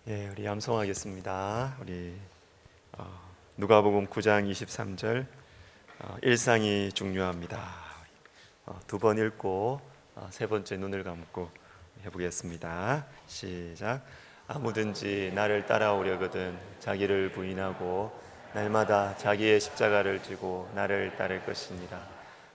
예, 우리 암송하겠습니다. 우리 누가복음 9장 23절 일상이 중요합니다. 두 번 읽고 세 번째 눈을 감고 해보겠습니다. 시작. 아무든지 나를 따라오려거든 자기를 부인하고 날마다 자기의 십자가를 지고 나를 따를 것이니라.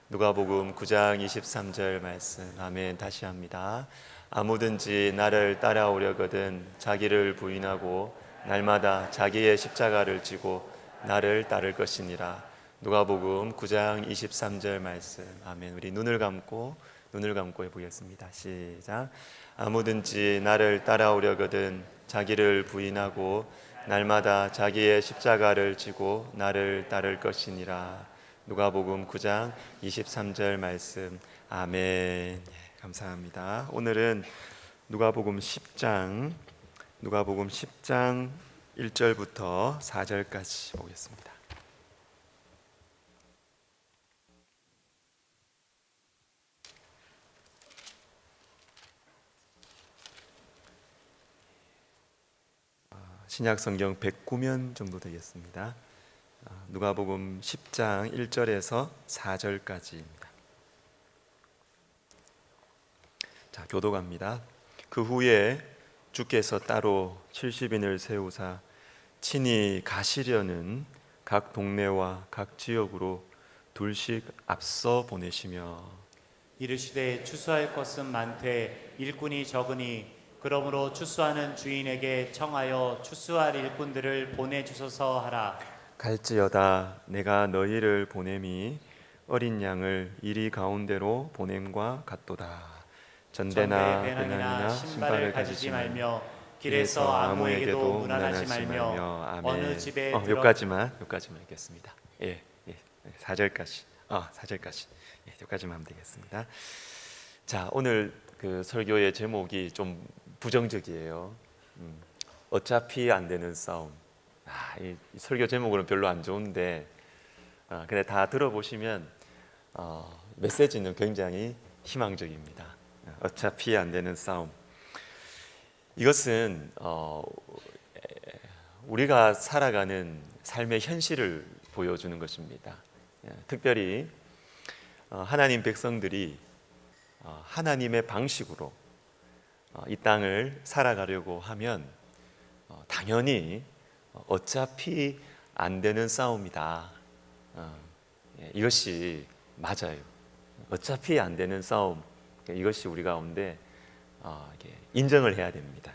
누가복음 9장 23절 말씀. 아멘. 다시 합니다. 아무든지 나를 따라오려거든 자기를 부인하고 날마다 자기의 십자가를 지고 나를 따를 것이니라. 누가복음 9장 23절 말씀. 아멘. 우리 눈을 감고 해보겠습니다. 시작. 아무든지 나를 따라오려거든 자기를 부인하고 날마다 자기의 십자가를 지고 나를 따를 것이니라. 누가복음 9장 23절 말씀. 아멘. 감사합니다. 오늘은 누가복음 10장 1절부터 4절까지 보겠습니다. 신약 성경 109면 정도 되겠습니다. 누가복음 10장 1절에서 4절까지입니다. 자, 교독합니다. 그 후에 주께서 따로 70인을 세우사 친히 가시려는 각 동네와 각 지역으로 둘씩 앞서 보내시며 이르시되 추수할 것은 많되 일꾼이 적으니 그러므로 추수하는 주인에게 청하여 추수할 일꾼들을 보내주소서 하라. 갈지어다 내가 너희를 보냄이 어린 양을 이리 가운데로 보냄과 같도다. 전대나 배낭이나 신발을 가지지 말며 길에서 아무에게도 문안하지 말며 아멘. 어느 집에 여기까지만 읽겠습니다. 예, 4절까지. 4절까지. 예, 여기까지만 하면 되겠습니다. 자, 오늘 그 설교의 제목이 좀 부정적이에요. 어차피 안 되는 싸움. 이 설교 제목은 별로 안 좋은데, 근데 다 들어보시면 메시지는 굉장히 희망적입니다. 어차피 안 되는 싸움. 이것은 우리가 살아가는 삶의 현실을 보여주는 것입니다. 특별히 하나님 백성들이 하나님의 방식으로 이 땅을 살아가려고 하면 당연히 어차피 안 되는 싸움이다. 이것이 맞아요. 어차피 안 되는 싸움. 이것이 우리 가운데 인정을 해야 됩니다.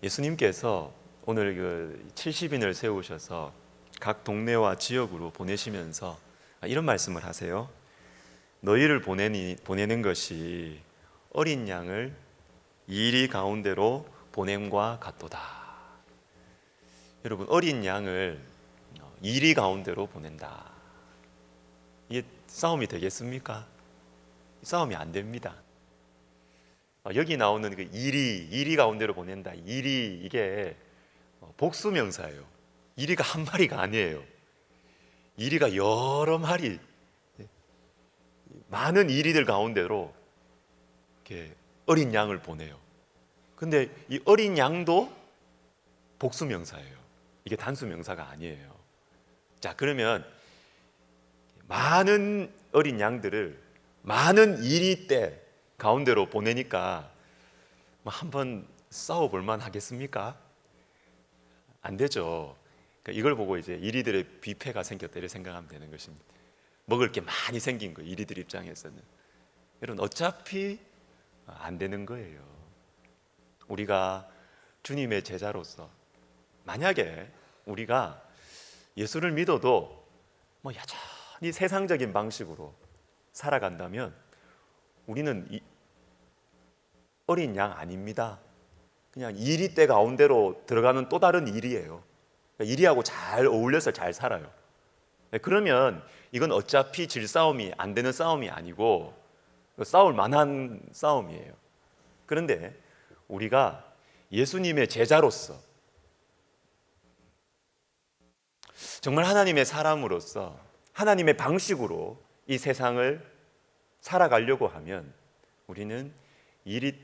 예수님께서 오늘 그 70인을 세우셔서 각 동네와 지역으로 보내시면서 이런 말씀을 하세요. 너희를 보내는 것이 어린 양을 이리 가운데로 보냄과 같도다. 여러분, 어린 양을 이리 가운데로 보낸다. 이게 싸움이 되겠습니까? 싸움이 안 됩니다. 여기 나오는 그 이리 가운데로 보낸다. 이리, 이게 복수명사예요. 이리가 한 마리가 아니에요. 이리가 여러 마리, 많은 이리들 가운데로 이렇게 어린 양을 보내요. 근데 이 어린 양도 복수명사예요. 이게 단수명사가 아니에요. 자, 그러면 많은 어린 양들을 많은 이리 때 가운데로 보내니까 한번 싸워볼 만 하겠습니까? 안 되죠. 그러니까 이걸 보고 이제 이리들의 뷔페가 생겼다 이렇게 생각하면 되는 것입니다. 먹을 게 많이 생긴 거예요. 이리들 입장에서는. 여러분, 어차피 안 되는 거예요. 우리가 주님의 제자로서 만약에 우리가 예수를 믿어도 여전히 세상적인 방식으로 살아간다면 우리는 어린 양 아닙니다. 그냥 이리 때 가운데로 들어가는 또 다른 일이에요. 이리하고 잘 어울려서 잘 살아요. 그러면 이건 어차피 질 싸움이 안 되는 싸움이 아니고 싸울 만한 싸움이에요. 그런데 우리가 예수님의 제자로서 정말 하나님의 사람으로서 하나님의 방식으로 이 세상을 살아가려고 하면 우리는 이리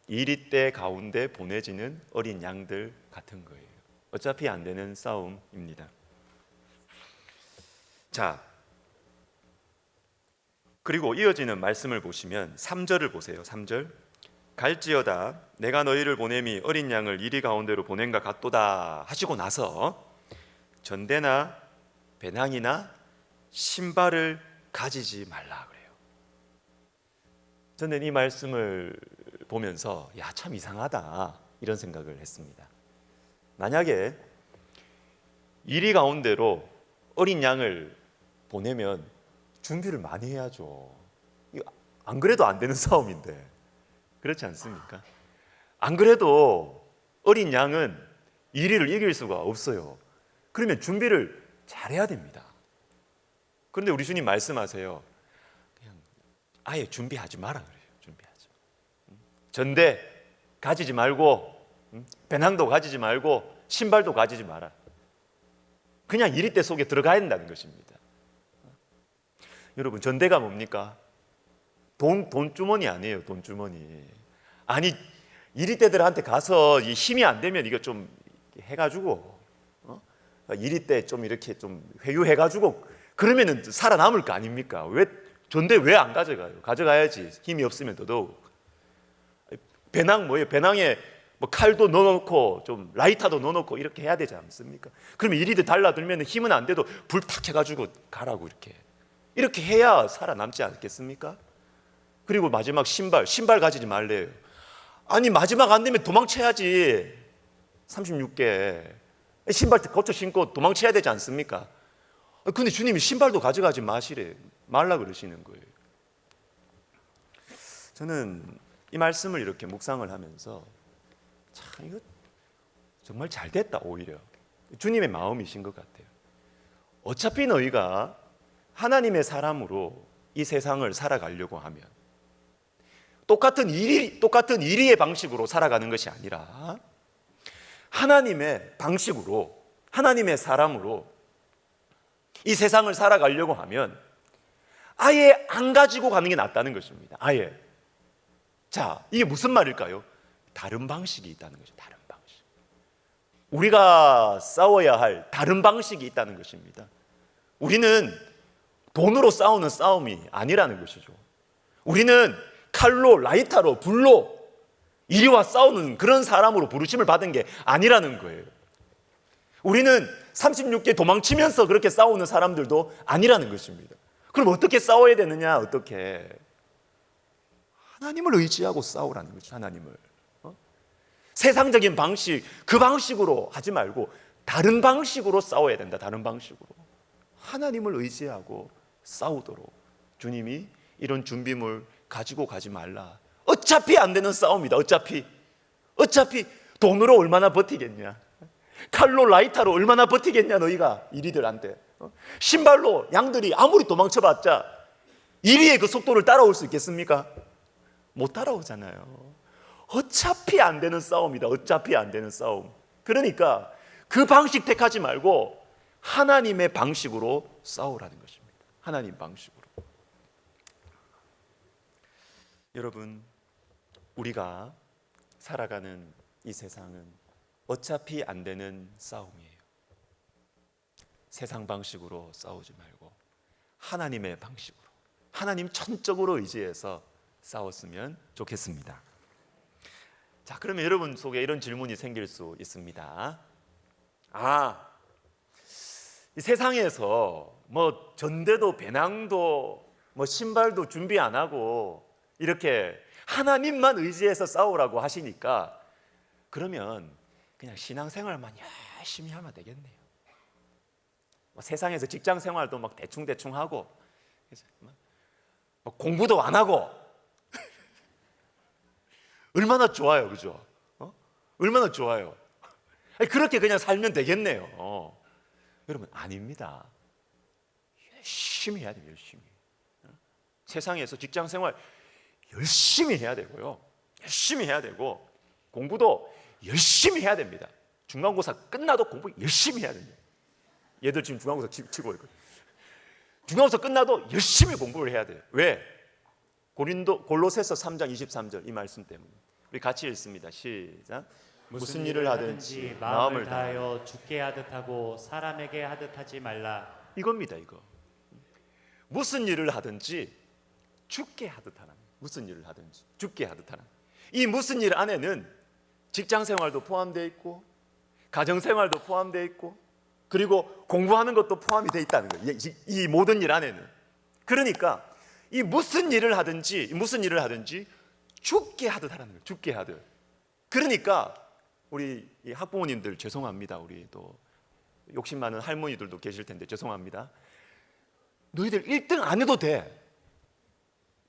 이리때 가운데 보내지는 어린 양들 같은 거예요. 어차피 안 되는 싸움입니다. 자, 그리고 이어지는 말씀을 보시면 3절을 보세요. 3절. 갈지어다 내가 너희를 보냄이 어린 양을 이리 가운데로 보낸가 같도다 하시고 나서 전대나 배낭이나 신발을 가지지 말라 그래요. 저는 이 말씀을 보면서 야, 참 이상하다 이런 생각을 했습니다. 만약에 이리 가운데로 어린 양을 보내면 준비를 많이 해야죠. 이거 안 그래도 안 되는 싸움인데 그렇지 않습니까? 안 그래도 어린 양은 이리를 이길 수가 없어요. 그러면 준비를 잘해야 됩니다. 그런데 우리 주님 말씀하세요. 그냥 아예 준비하지 마라 그래요. 준비하지 마. 전대 가지지 말고 배낭도 가지지 말고 신발도 가지지 마라. 그냥 이리대 속에 들어가야 된다는 것입니다. 여러분, 전대가 뭡니까? 돈주머니 아니에요. 돈주머니. 아니, 이리대들한테 가서 이 힘이 안 되면 이거 좀 해가지고 이리대 좀 이렇게 좀 회유해가지고 그러면은 살아남을 거 아닙니까? 왜 전대 왜 안 가져가요? 가져가야지. 힘이 없으면 더더욱. 배낭 뭐예요? 배낭에 뭐 칼도 넣어놓고 좀 라이터도 넣어놓고 이렇게 해야 되지 않습니까? 그러면 이리대 달라들면 힘은 안 돼도 불 탁 해가지고 가라고 이렇게 해야 살아남지 않겠습니까? 그리고 마지막 신발 가지지 말래요. 아니 마지막 안 되면 도망쳐야지. 36개 신발 거쳐 신고 도망쳐야 되지 않습니까? 근데 주님이 신발도 가져가지 말라 그러시는 거예요. 저는 이 말씀을 이렇게 묵상을 하면서 참 이거 정말 잘 됐다. 오히려 주님의 마음이신 것 같아요. 어차피 너희가 하나님의 사람으로 이 세상을 살아가려고 하면 똑같은 이리의 방식으로 살아가는 것이 아니라 하나님의 방식으로, 하나님의 사람으로 이 세상을 살아가려고 하면 아예 안 가지고 가는 게 낫다는 것입니다. 아예. 자, 이게 무슨 말일까요? 다른 방식이 있다는 거죠. 다른 방식. 우리가 싸워야 할 다른 방식이 있다는 것입니다. 우리는 돈으로 싸우는 싸움이 아니라는 것이죠. 우리는 칼로, 라이터로, 불로 이리와 싸우는 그런 사람으로 부르심을 받은 게 아니라는 거예요. 우리는 36개 도망치면서 그렇게 싸우는 사람들도 아니라는 것입니다. 그럼 어떻게 싸워야 되느냐? 어떻게? 하나님을 의지하고 싸우라는 거죠. 하나님을. 세상적인 방식, 그 방식으로 하지 말고 다른 방식으로 싸워야 된다. 다른 방식으로. 하나님을 의지하고 싸우도록 주님이 이런 준비물 가지고 가지 말라. 어차피 안 되는 싸움이다. 어차피 돈으로 얼마나 버티겠냐? 칼로 라이터로 얼마나 버티겠냐 너희가 이리들한테. 신발로 양들이 아무리 도망쳐봤자 이리의 그 속도를 따라올 수 있겠습니까? 못 따라오잖아요. 어차피 안 되는 싸움이다. 어차피 안 되는 싸움. 그러니까 그 방식 택하지 말고 하나님의 방식으로 싸우라는 것입니다. 하나님 방식으로. 여러분, 우리가 살아가는 이 세상은 어차피 안 되는 싸움이에요. 세상 방식으로 싸우지 말고 하나님의 방식으로, 하나님 전적으로 의지해서 싸웠으면 좋겠습니다. 자, 그러면 여러분 속에 이런 질문이 생길 수 있습니다. 이 세상에서 뭐 전대도 배낭도 뭐 신발도 준비 안 하고 이렇게 하나님만 의지해서 싸우라고 하시니까 그러면 그냥 신앙생활만 열심히 하면 되겠네요. 뭐 세상에서 직장생활도 막 대충 하고 공부도 안 하고 얼마나 좋아요, 그죠? 얼마나 좋아요. 그렇게 그냥 살면 되겠네요. 여러분, 아닙니다. 열심히 해야 돼요. 열심히. 세상에서 직장생활 열심히 해야 되고요. 열심히 해야 되고 공부도 열심히 해야 됩니다. 중간고사 끝나도 공부 열심히 해야 됩니다. 얘들 지금 중간고사 치고 있거든요. 중간고사 끝나도 열심히 공부를 해야 돼요. 왜? 골로새서 3장 23절 이 말씀 때문에. 우리 같이 읽습니다. 시작. 무슨 일을 하든지 마음을 다하여 죽게 하듯 하고 사람에게 하듯 하지 말라. 이겁니다. 이거. 무슨 일을 하든지 죽게 하듯 하라. 무슨 일을 하든지 죽게 하듯 하라. 이 무슨 일 안에는 직장 생활도 포함되어 있고 가정 생활도 포함되어 있고 그리고 공부하는 것도 포함이 되어 있다는 거예요. 이 모든 일 안에는. 그러니까 이 무슨 일을 하든지 죽게 하듯 하라는 거예요. 죽게 하듯. 그러니까 우리 이 학부모님들 죄송합니다. 우리 또 욕심 많은 할머니들도 계실 텐데 죄송합니다. 너희들 1등 안 해도 돼.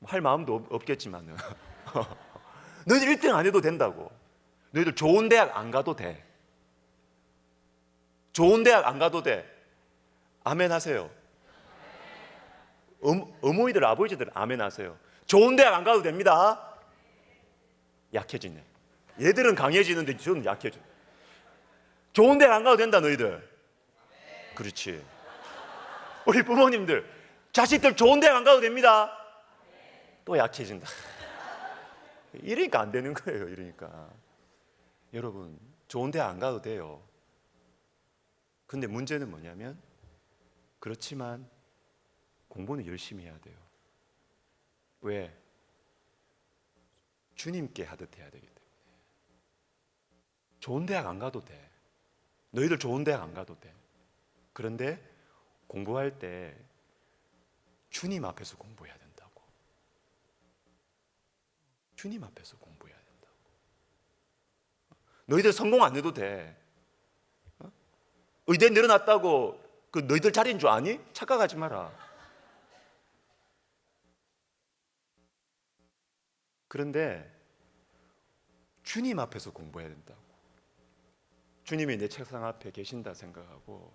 할 마음도 없겠지만은 너희들 1등 안 해도 된다고. 너희들 좋은 대학 안 가도 돼. 좋은 대학 안 가도 돼. 아멘 하세요. 어머니들 아버지들 아멘 하세요. 좋은 대학 안 가도 됩니다. 약해지네. 얘들은 강해지는데 저는 약해져. 좋은 대학 안 가도 된다 너희들. 그렇지. 우리 부모님들 자식들 좋은 대학 안 가도 됩니다. 또 약해진다. 이러니까 안 되는 거예요. 이러니까 여러분 좋은 대학 안 가도 돼요. 근데 문제는 뭐냐면 그렇지만 공부는 열심히 해야 돼요. 왜? 주님께 하듯 해야 되기 때문에. 좋은 대학 안 가도 돼. 너희들 좋은 대학 안 가도 돼. 그런데 공부할 때 주님 앞에서 공부해야 된다고. 주님 앞에서 공부해야 된다고. 너희들 성공 안 해도 돼. 의대 늘어났다고 그 너희들 자리인 줄 아니? 착각하지 마라. 그런데 주님 앞에서 공부해야 된다고. 주님이 내 책상 앞에 계신다 생각하고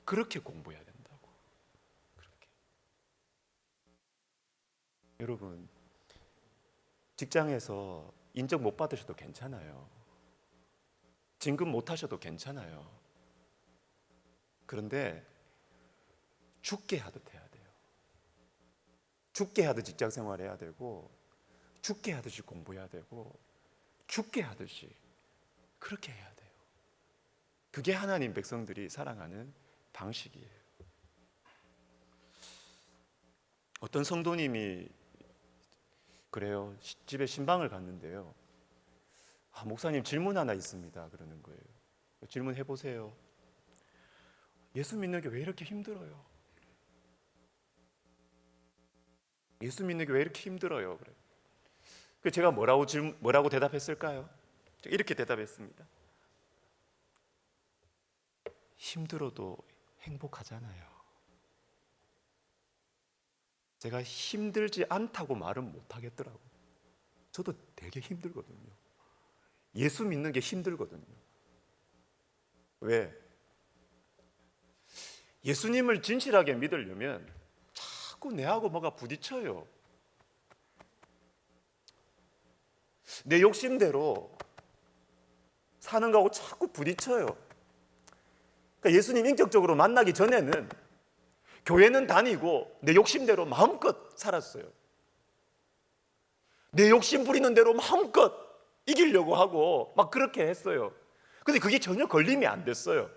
그렇게 공부해야 된다고. 그렇게. 여러분 직장에서 인정 못 받으셔도 괜찮아요. 진급 못 하셔도 괜찮아요. 그런데 죽게 하듯 해야 돼요. 죽게 하듯 직장 생활해야 되고 죽게 하듯이 공부해야 되고 죽게 하듯이 그렇게 해야 돼요. 그게 하나님 백성들이 살아가는 방식이에요. 어떤 성도님이 그래요. 집에 신방을 갔는데요. 목사님 질문 하나 있습니다. 그러는 거예요. 질문해 보세요. 예수 믿는 게 왜 이렇게 힘들어요? 예수 믿는 게 왜 이렇게 힘들어요? 그래. 그 제가 뭐라고 대답했을까요? 이렇게 대답했습니다. 힘들어도 행복하잖아요. 제가 힘들지 않다고 말은 못 하겠더라고요. 저도 되게 힘들거든요. 예수 믿는 게 힘들거든요. 왜? 예수님을 진실하게 믿으려면 자꾸 내하고 뭐가 부딪혀요. 내 욕심대로 사는 거하고 자꾸 부딪혀요. 그러니까 예수님 인격적으로 만나기 전에는 교회는 다니고 내 욕심대로 마음껏 살았어요. 내 욕심 부리는 대로 마음껏 이기려고 하고 막 그렇게 했어요. 근데 그게 전혀 걸림이 안 됐어요.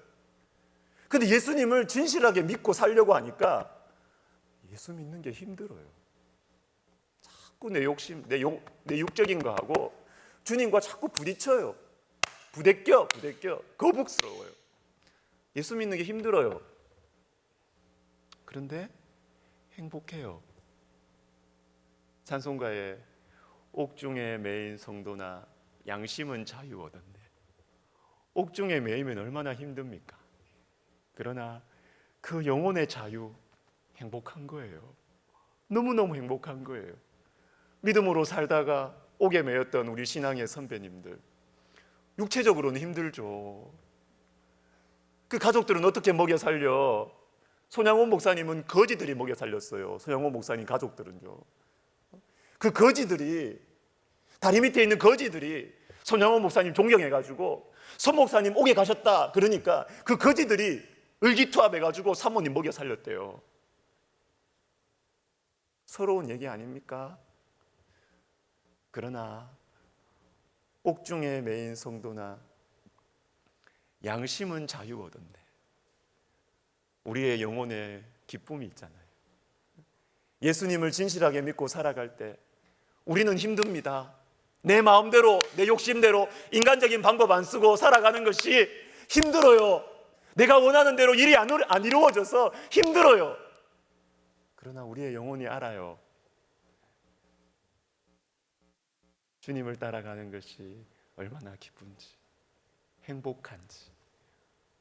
근데 예수님을 진실하게 믿고 살려고 하니까 예수 믿는 게 힘들어요. 자꾸 내 욕심, 내 육적인 거하고 주님과 자꾸 부딪혀요. 부대껴 거북스러워요. 예수 믿는 게 힘들어요. 그런데 행복해요. 찬송가에 옥중에 매인 성도나 양심은 자유 얻었네. 옥중에 매이면 얼마나 힘듭니까? 그러나 그 영혼의 자유 행복한 거예요. 너무너무 행복한 거예요. 믿음으로 살다가 옥에 매였던 우리 신앙의 선배님들 육체적으로는 힘들죠. 그 가족들은 어떻게 먹여 살려? 손양원 목사님은 거지들이 먹여 살렸어요. 손양원 목사님 가족들은요. 그 거지들이 다리 밑에 있는 거지들이 손양원 목사님 존경해가지고 손 목사님 옥에 가셨다 그러니까 그 거지들이 의기투합해가지고 사모님 먹여 살렸대요. 서러운 얘기 아닙니까? 그러나 옥중에 매인 성도나 양심은 자유 얻었네. 우리의 영혼에 기쁨이 있잖아요. 예수님을 진실하게 믿고 살아갈 때 우리는 힘듭니다. 내 마음대로, 내 욕심대로 인간적인 방법 안 쓰고 살아가는 것이 힘들어요. 내가 원하는 대로 일이 안 이루어져서 힘들어요. 그러나 우리의 영혼이 알아요. 주님을 따라가는 것이 얼마나 기쁜지, 행복한지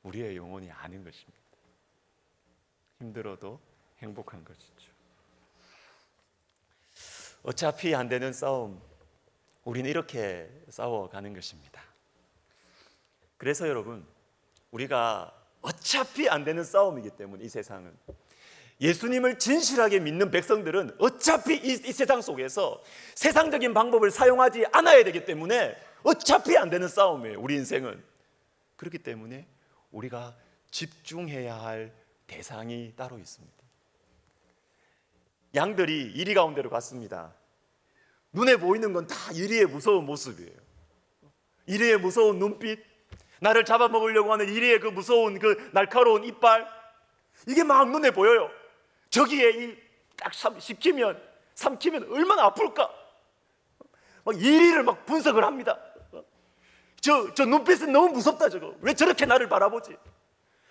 우리의 영혼이 아는 것입니다. 힘들어도 행복한 것이죠. 어차피 안 되는 싸움, 우리는 이렇게 싸워가는 것입니다. 그래서 여러분, 우리가 어차피 안 되는 싸움이기 때문에 이 세상은, 예수님을 진실하게 믿는 백성들은 어차피 이 세상 속에서 세상적인 방법을 사용하지 않아야 되기 때문에 어차피 안 되는 싸움이에요. 우리 인생은. 그렇기 때문에 우리가 집중해야 할 대상이 따로 있습니다. 양들이 이리 가운데로 갔습니다. 눈에 보이는 건 다 이리의 무서운 모습이에요. 이리의 무서운 눈빛, 나를 잡아먹으려고 하는 이리의 그 무서운 그 날카로운 이빨, 이게 막 눈에 보여요. 저기에 딱 삼키면 얼마나 아플까? 막 이리를 막 분석을 합니다. 저 눈빛은 너무 무섭다. 저거 왜 저렇게 나를 바라보지?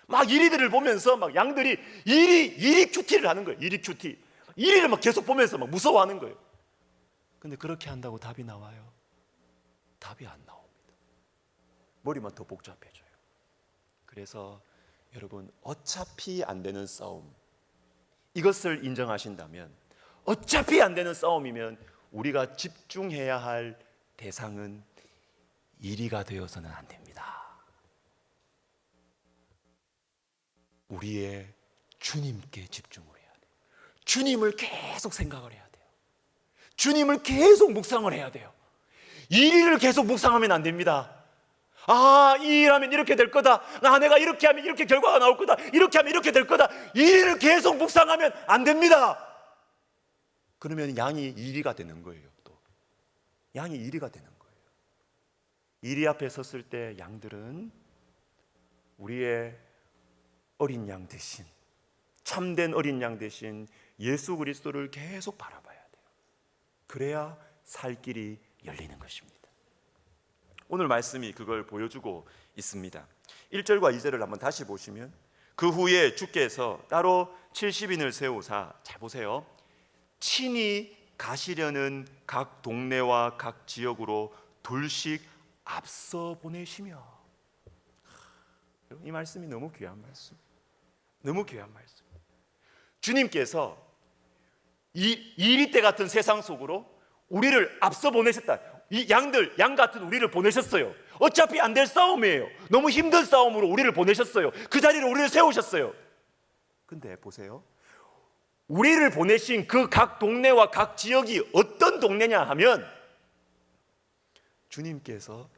막 이리들을 보면서 막 양들이 이리 큐티를 하는 거예요. 이리 큐티. 이리를 막 계속 보면서 막 무서워하는 거예요. 근데 그렇게 한다고 답이 나와요? 답이 안 나옵니다. 머리만 더 복잡해져요. 그래서 여러분, 어차피 안 되는 싸움, 이것을 인정하신다면, 어차피 안 되는 싸움이면 우리가 집중해야 할 대상은 이리가 되어서는 안 됩니다. 우리의 주님께 집중을 해야 돼요. 주님을 계속 생각을 해야 돼요. 주님을 계속 묵상을 해야 돼요. 이리를 계속 묵상하면 안 됩니다. 이 일하면 이렇게 될 거다. 내가 이렇게 하면 이렇게 결과가 나올 거다. 이렇게 하면 이렇게 될 거다. 이 일을 계속 묵상하면 안 됩니다. 그러면 양이 이리가 되는 거예요. 또 양이 이리가 되는 거예요. 이리 앞에 섰을 때 양들은 우리의 어린 양 대신, 참된 어린 양 대신 예수 그리스도를 계속 바라봐야 돼요. 그래야 살 길이 열리는 것입니다. 오늘 말씀이 그걸 보여주고 있습니다. 1절과 2절을 한번 다시 보시면, 그 후에 주께서 따로 70인을 세우사, 잘 보세요, 친히 가시려는 각 동네와 각 지역으로 둘씩 앞서 보내시며. 이 말씀이 너무 귀한 말씀, 너무 귀한 말씀. 주님께서 이 이리때 같은 세상 속으로 우리를 앞서 보내셨다. 이 양 같은 우리를 보내셨어요. 어차피 안 될 싸움이에요. 너무 힘든 싸움으로 우리를 보내셨어요. 그 자리로 우리를 세우셨어요. 근데 보세요, 우리를 보내신 그 각 동네와 각 지역이 어떤 동네냐 하면, 주님께서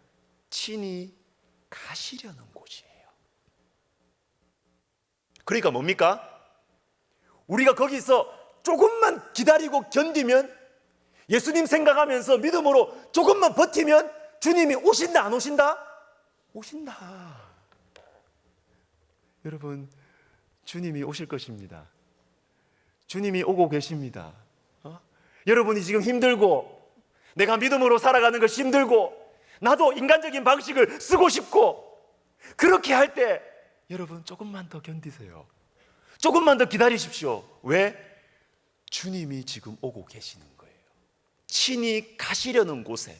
친히 가시려는 곳이에요. 그러니까 뭡니까? 우리가 거기서 조금만 기다리고 견디면, 예수님 생각하면서 믿음으로 조금만 버티면 주님이 오신다, 안 오신다? 오신다. 여러분, 주님이 오실 것입니다. 주님이 오고 계십니다. 여러분이 지금 힘들고, 내가 믿음으로 살아가는 것이 힘들고, 나도 인간적인 방식을 쓰고 싶고, 그렇게 할 때 여러분 조금만 더 견디세요. 조금만 더 기다리십시오. 왜? 주님이 지금 오고 계시는 거예요. 친히 가시려는 곳에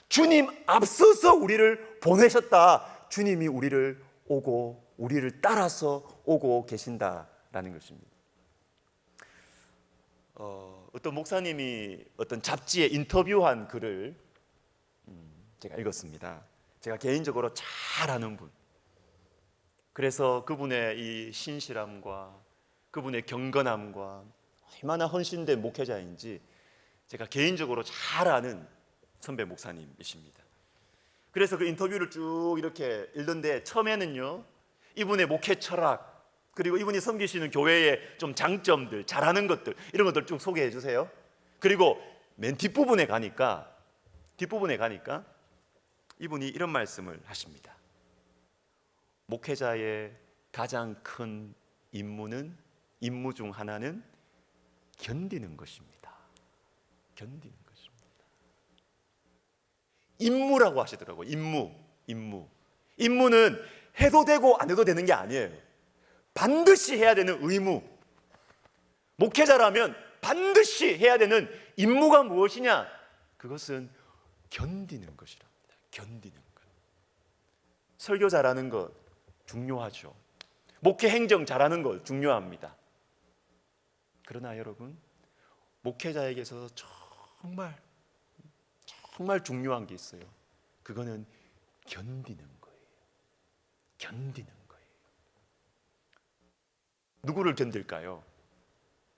주님 앞서서 우리를 보내셨다. 주님이 우리를 따라서 오고 계신다라는 것입니다. 어떤 목사님이 어떤 잡지에 인터뷰한 글을 제가 읽었습니다. 제가 개인적으로 잘 아는 분. 그래서 그분의 이 신실함과 그분의 경건함과 얼마나 헌신된 목회자인지 제가 개인적으로 잘 아는 선배 목사님이십니다. 그래서 그 인터뷰를 쭉 이렇게 읽는데, 처음에는요, 이분의 목회 철학, 그리고 이분이 섬기시는 교회의 좀 장점들, 잘하는 것들, 이런 것들 쭉 소개해 주세요. 그리고 맨 뒷부분에 가니까 이분이 이런 말씀을 하십니다. 목회자의 가장 큰 임무 중 하나는 견디는 것입니다. 견디는 것입니다. 임무라고 하시더라고요. 임무는 해도 되고 안 해도 되는 게 아니에요. 반드시 해야 되는 의무. 목회자라면 반드시 해야 되는 임무가 무엇이냐? 그것은 견디는 것이랍니다. 견디는 것. 설교 잘하는 것 중요하죠. 목회 행정 잘하는 것 중요합니다. 그러나 여러분, 목회자에게 있어서 정말 중요한 게 있어요. 그거는 견디는 거예요. 견디는 거예요. 누구를 견딜까요?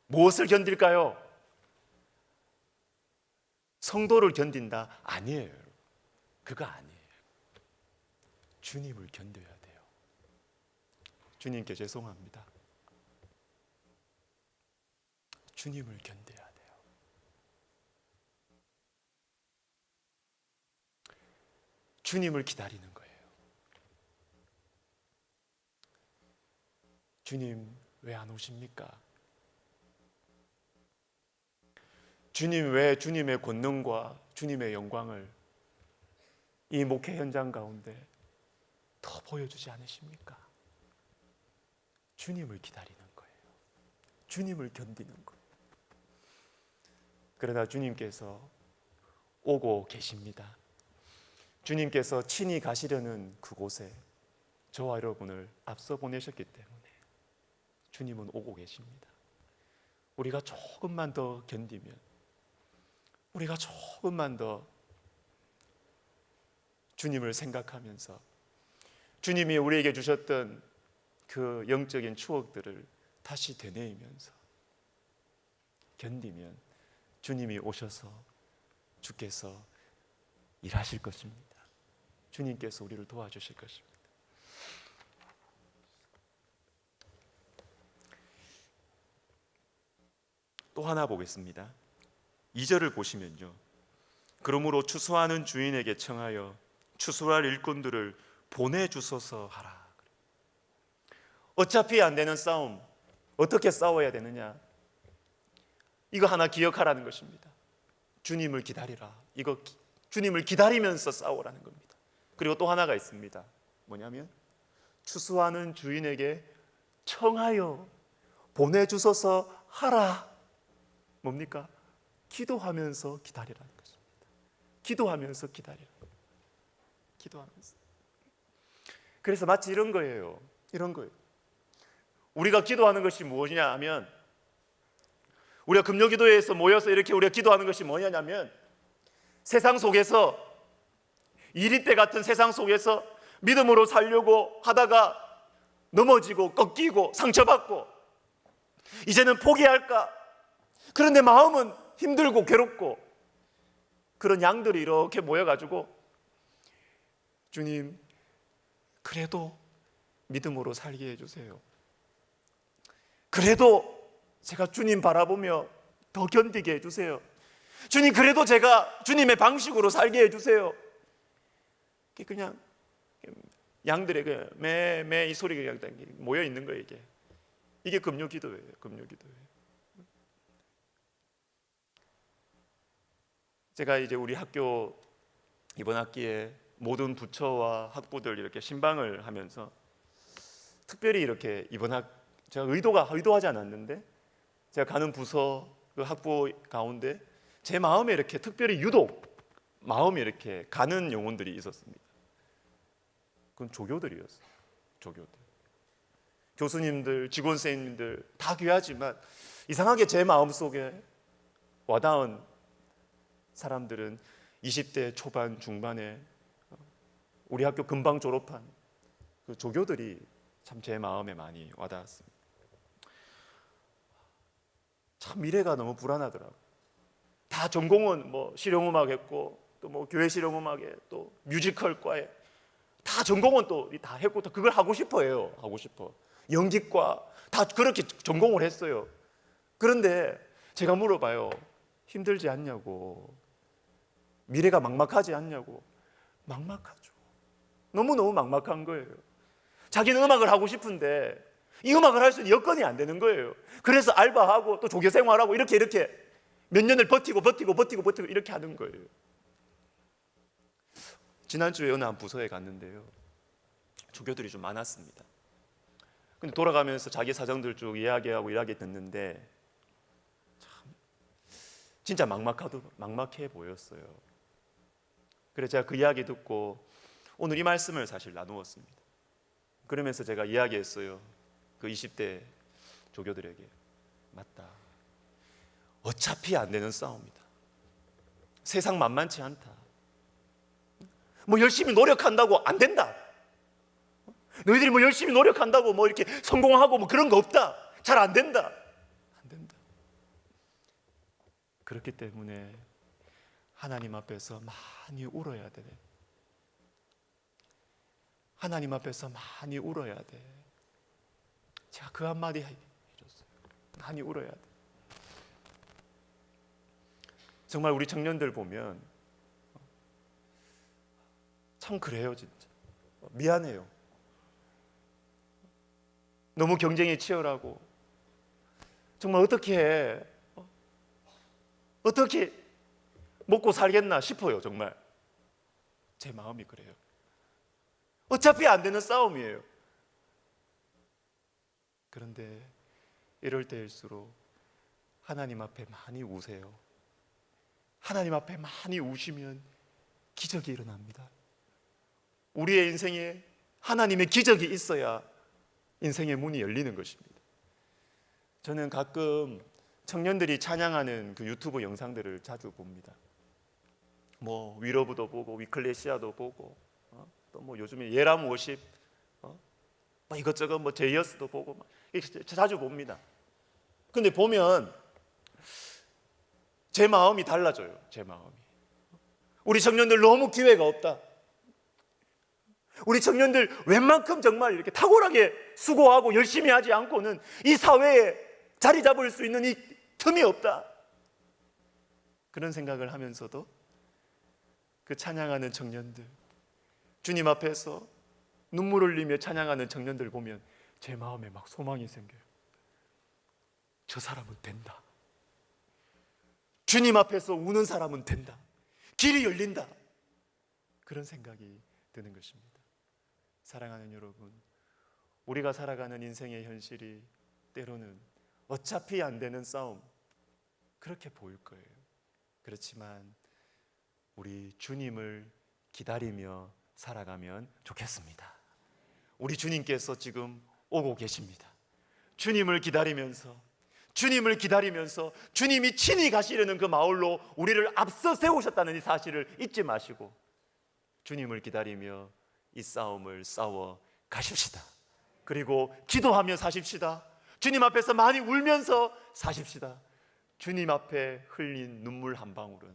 무엇을 견딜까요? 성도를 견딘다? 아니에요. 그거 아니에요. 주님을 견뎌야 돼요. 주님께 죄송합니다. 주님을 견뎌야 돼요. 주님을 기다리는 거예요. 주님 왜 안 오십니까? 주님 왜 주님의 권능과 주님의 영광을 이 목회 현장 가운데 더 보여주지 않으십니까? 주님을 기다리는 거예요. 주님을 견디는 거예요. 그러나 주님께서 오고 계십니다. 주님께서 친히 가시려는 그곳에 저와 여러분을 앞서 보내셨기 때문에 주님은 오고 계십니다. 우리가 조금만 더 견디면, 우리가 조금만 더 주님을 생각하면서 주님이 우리에게 주셨던 그 영적인 추억들을 다시 되뇌이면서 견디면 주님이 오셔서 주께서 일하실 것입니다. 주님께서 우리를 도와주실 것입니다. 또 하나 보겠습니다. 2절을 보시면요, 그러므로 추수하는 주인에게 청하여 추수할 일꾼들을 보내주소서 하라. 어차피 안 되는 싸움, 어떻게 싸워야 되느냐? 이거 하나 기억하라는 것입니다. 주님을 기다리라. 이거 주님을 기다리면서 싸우라는 겁니다. 그리고 또 하나가 있습니다. 뭐냐면 추수하는 주인에게 청하여 보내주소서 하라. 뭡니까? 기도하면서 기다리라는 것입니다. 기도하면서 기다리라. 기도하면서. 그래서 마치 이런 거예요. 이런 거예요. 우리가 기도하는 것이 무엇이냐 하면, 우리가 금요기도회에서 모여서 이렇게 우리가 기도하는 것이 뭐냐면, 세상 속에서, 이리때 같은 세상 속에서 믿음으로 살려고 하다가 넘어지고 꺾이고 상처받고 이제는 포기할까? 그런데 마음은 힘들고 괴롭고, 그런 양들이 이렇게 모여가지고 주님, 그래도 믿음으로 살게 해주세요. 그래도 제가 주님 바라보며 더 견디게 해주세요. 주님, 그래도 제가 주님의 방식으로 살게 해주세요. 그냥 양들의 매 이 소리가 그냥 모여 있는 거예요. 이게 금요기도예요. 금요기도예요. 제가 이제 우리 학교 이번 학기에 모든 부처와 학부들 이렇게 신방을 하면서 특별히 이렇게 제가 의도하지 않았는데, 제가 가는 부서 그 학부 가운데 제 마음에 이렇게 특별히 유독 마음이 이렇게 가는 영혼들이 있었습니다. 그건 조교들이었어요. 조교들, 교수님들, 직원 선생님들 다 귀하지만 이상하게 제 마음속에 와닿은 사람들은 20대 초반 중반에 우리 학교 금방 졸업한 그 조교들이 참 제 마음에 많이 와닿았습니다. 참 미래가 너무 불안하더라고요. 다 전공은 뭐 실용음악 했고, 또 뭐 교회 실용음악에, 또 뮤지컬과에 다 전공은 또 다 했고, 또 그걸 하고 싶어해요. 하고 싶어. 연기과 다 그렇게 전공을 했어요. 그런데 제가 물어봐요. 힘들지 않냐고, 미래가 막막하지 않냐고. 막막하죠. 너무너무 막막한 거예요. 자기는 음악을 하고 싶은데 이 음악을 할 수 있는 여건이 안 되는 거예요. 그래서 알바하고 또 조교 생활하고 이렇게 몇 년을 버티고 이렇게 하는 거예요. 지난주에 어느 한 부서에 갔는데요, 조교들이 좀 많았습니다. 근데 돌아가면서 자기 사정들 쭉 이야기하고 듣는데 참 진짜 막막해 보였어요. 그래서 제가 그 이야기 듣고 오늘 이 말씀을 사실 나누었습니다. 그러면서 제가 이야기했어요. 그 20대 조교들에게. 맞다. 어차피 안 되는 싸움이다. 세상 만만치 않다. 뭐 열심히 노력한다고 안 된다. 너희들이 뭐 열심히 노력한다고 뭐 이렇게 성공하고 뭐 그런 거 없다. 잘 안 된다. 안 된다. 그렇기 때문에 하나님 앞에서 많이 울어야 돼. 하나님 앞에서 많이 울어야 돼. 제가 그 한마디 해줬어요. 많이 울어야 돼. 정말 우리 청년들 보면 참 그래요, 진짜. 미안해요. 너무 경쟁이 치열하고 정말 어떻게 먹고 살겠나 싶어요. 정말 제 마음이 그래요. 어차피 안 되는 싸움이에요. 그런데 이럴 때일수록 하나님 앞에 많이 우세요. 하나님 앞에 많이 우시면 기적이 일어납니다. 우리의 인생에 하나님의 기적이 있어야 인생의 문이 열리는 것입니다. 저는 가끔 청년들이 찬양하는 그 유튜브 영상들을 자주 봅니다. 뭐 위러브도 보고 위클레시아도 보고 또 뭐 요즘에 예람 워십 뭐 이것저것 뭐 제이어스도 보고 이렇게 자주 봅니다. 근데 보면 제 마음이 달라져요. 제 마음이. 우리 청년들 너무 기회가 없다. 우리 청년들 웬만큼 정말 이렇게 탁월하게 수고하고 열심히 하지 않고는 이 사회에 자리 잡을 수 있는 이 틈이 없다. 그런 생각을 하면서도 그 찬양하는 청년들, 주님 앞에서 눈물 흘리며 찬양하는 청년들 보면 제 마음에 막 소망이 생겨요. 저 사람은 된다. 주님 앞에서 우는 사람은 된다. 길이 열린다. 그런 생각이 드는 것입니다. 사랑하는 여러분, 우리가 살아가는 인생의 현실이 때로는 어차피 안 되는 싸움, 그렇게 보일 거예요. 그렇지만 우리 주님을 기다리며 살아가면 좋겠습니다. 우리 주님께서 지금 오고 계십니다. 주님을 기다리면서 주님이 친히 가시려는 그 마을로 우리를 앞서 세우셨다는 이 사실을 잊지 마시고 주님을 기다리며 이 싸움을 싸워 가십시다. 그리고 기도하며 사십시다. 주님 앞에서 많이 울면서 사십시다. 주님 앞에 흘린 눈물 한 방울은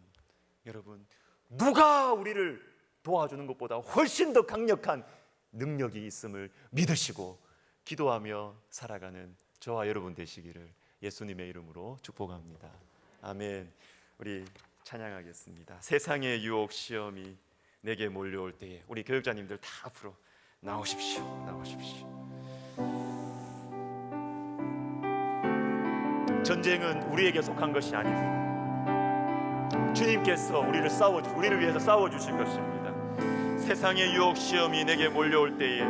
여러분 누가 우리를 도와주는 것보다 훨씬 더 강력한 능력이 있음을 믿으시고 기도하며 살아가는 저와 여러분 되시기를 예수님의 이름으로 축복합니다. 아멘. 우리 찬양하겠습니다. 세상의 유혹 시험이 내게 몰려올 때에 우리 교육자님들 다 앞으로 나오십시오. 전쟁은 우리에게 속한 것이 아닙니다. 주님께서 우리를 위해서 싸워주신 것입니다. 세상의 유혹 시험이 내게 몰려올 때에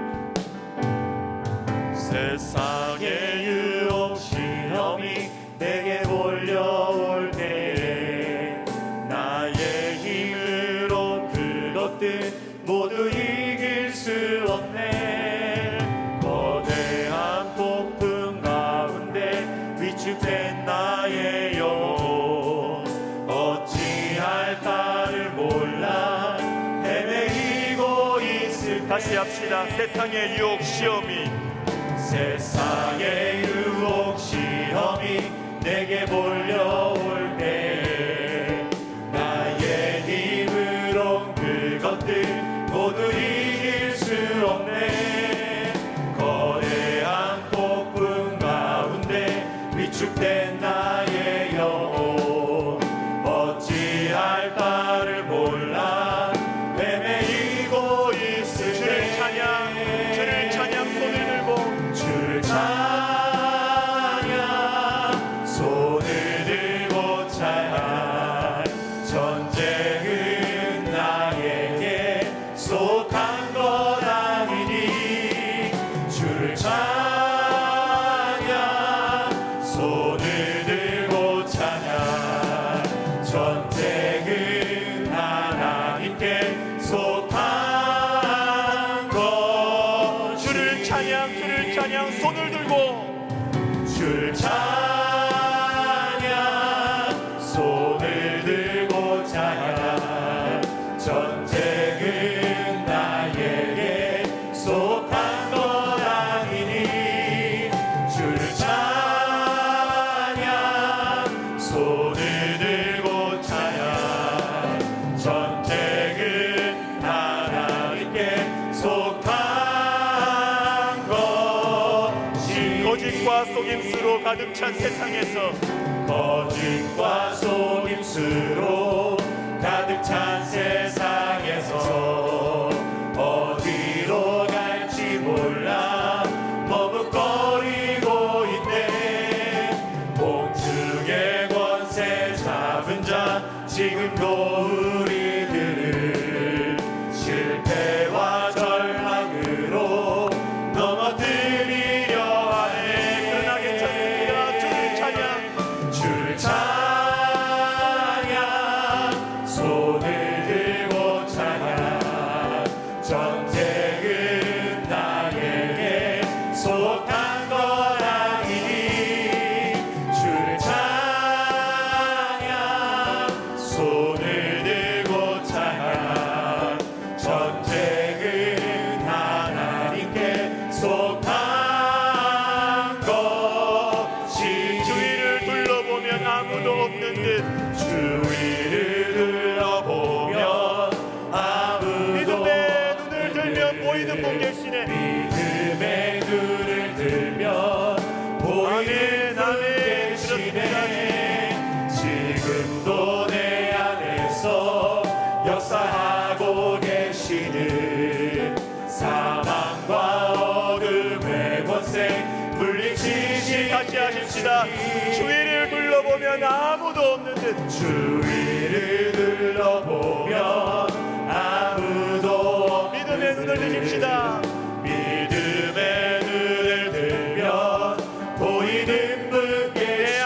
세상의 유혹 시험이 내게 몰려올 때에 나의 힘으로 그것들 모두 이길 수 없네. 거대한 폭풍 가운데 위축된 나의 영혼 어찌할까를 몰라 헤매이고 있을 때 다시 합시다. 세상의 유혹 시험이 내게 몰려올 때 나의 힘으로 그것들 모두 이길 수 없네. 거대한 폭풍 가운데 위축된 나의 영혼 어찌할 바를 몰라 헤매이 가득 찬 세상에서 거짓과 속임수로 가득 찬 세상에서 어디로 갈지 몰라 머뭇거리고 있네. 공중의 권세 잡은 자 지금도 우리들을 실패와 절망으로 넘어뜨리려 하네. 그러나 괜찮습니다. 주를 찬양, 주를 찬양, 손을 들고 찬양. 전쟁은 나에게 속한 것 아니니. 주를 찬양, 손을 들고 찬양. 전쟁은 하나님께 속한 것이니. 주위를 둘러보면 아무도 없는 듯 주위를 둘러보면 아무도 믿음의 눈을 들면 보이는 분 계시네. 믿음의 눈을 들면 보이는 분 계시네. 지금도 내 안에서 역사하고 계시는 사망과 어둠의 권세 물리치시. 다시 하십시다. 주위를 둘러보면 아무도 없는 듯 주위를 둘러보면 아무도 없는 믿음의 눈을 드십시다. 믿음의 눈을 들면 보이는 분 계시네. 내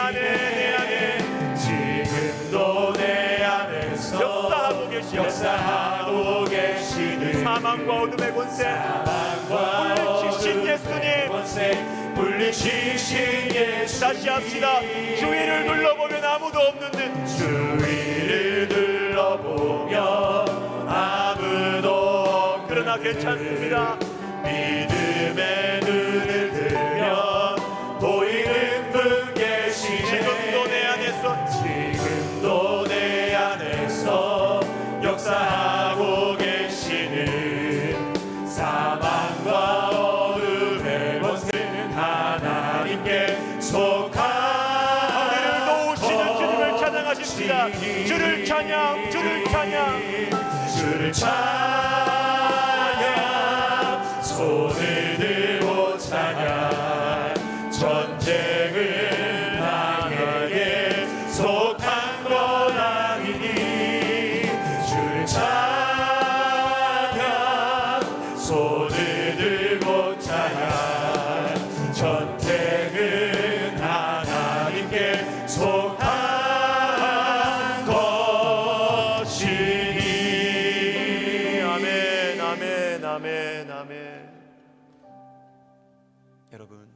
안에 지금도 내 안에서 역사하고 계시네. 역사하고 계시는 사망과 어둠의 권세 사망과 물리치신 어둠의 예수님. 권세 물리치신 예수님. 다시 합시다. 주위를 둘러보면 아무도 없는 듯 주위를 둘러보면 아무도 없는 그러나 괜찮습니다. 믿음의 눈을 들면 보이는 분 계시네. 지금도 내 안에서 지금도 내 안에서 역사하고 계시는 사망과 어둠의 권세는 하나님께 속한 우리를 도우시는 주님을 찬양하십시다. 주를 찬양, 주를 찬양. 주를 찬양, 손을 들고 찬양. 전쟁은 나에게 속한 것 아니니. 주를 찬양, 손을 들고 찬양. 전쟁은 하나님께 속한 것이니. 아멘, 아멘, 아멘, 아멘. 여러분,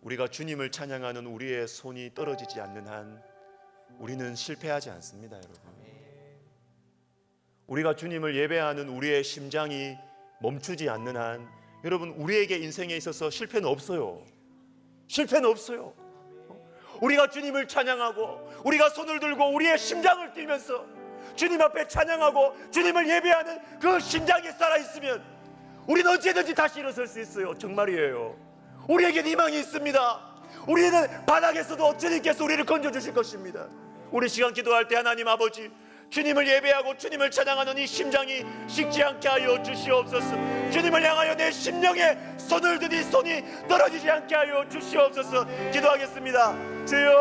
우리가 주님을 찬양하는 우리의 손이 떨어지지 않는 한 우리는 실패하지 않습니다, 여러분. 우리가 주님을 예배하는 우리의 심장이 멈추지 않는 한 여러분, 우리에게 인생에 있어서 실패는 없어요. 실패는 없어요. 우리가 주님을 찬양하고 우리가 손을 들고 우리의 심장을 뛰면서 주님 앞에 찬양하고 주님을 예배하는 그 심장이 살아있으면 우리는 언제든지 다시 일어설 수 있어요. 정말이에요. 우리에게는 희망이 있습니다. 우리는 바닥에서도 주님께서 우리를 건져주실 것입니다. 우리 시간 기도할 때 하나님 아버지, 주님을 예배하고 주님을 찬양하는 이 심장이 식지 않게 하여 주시옵소서. 주님을 향하여 내 심령에 손을 드니 손이 떨어지지 않게 하여 주시옵소서. 기도하겠습니다. 주여,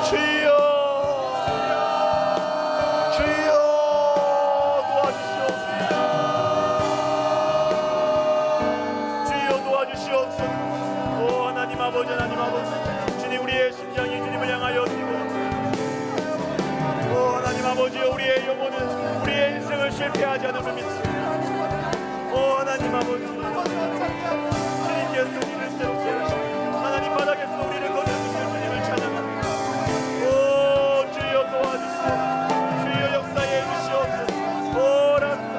주여, 주여 도와주시옵소서. 주여 도와주시옵소서. 오 하나님 아버지, 하나님 아버지, 주님 우리의 심장이 주님을 향하여 뛰고, 오 하나님 아버지여, 우리의 영혼은 우리의 인생을 실패하지 않음을 믿습니다. 오 하나님 아버지, 주님께서 우리를 새롭게 하시고 하나님 바닥에서 우리를 건져주시는 주님을 찬양합니다. 오 주여 도와주시옵소서. 주여 역사해 주시옵소서. 오 라스타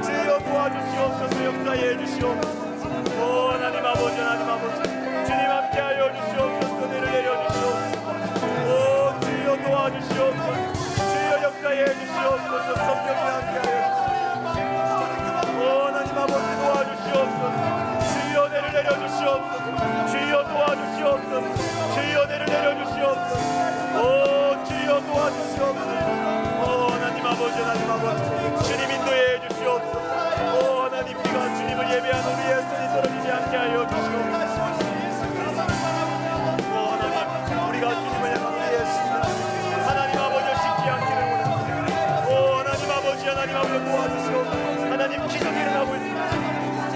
주여 도와주시옵소서. 역사해 주시옵소서. 오 하나님 아버지, 하나님 아버지, 주님 함께하여 주시옵소서. 은혜를 내려주시옵소서. 오 주여 도와주시옵소서. 주여 역사해 주시옵소서. 성령이 함께하여 주시옵소서. 오 하나님 아버지 도와주시옵소서. 주여 은혜를 내려주시옵소서. 아버지 하나님 아버지 주님 인도해 주시옵소서. 오 하나님 우리가 주님을 예배하는 우리의 손이 떨어지지 않게 하여 주시옵소서. 오 하나님 우리가 주님을 향한 우리의 신앙 하나님 아버지 식지 않기를 원합니다. 오 하나님 아버지 하나님 아버지 도와주시옵소서. 하나님 기적이 일어나고 있습니다.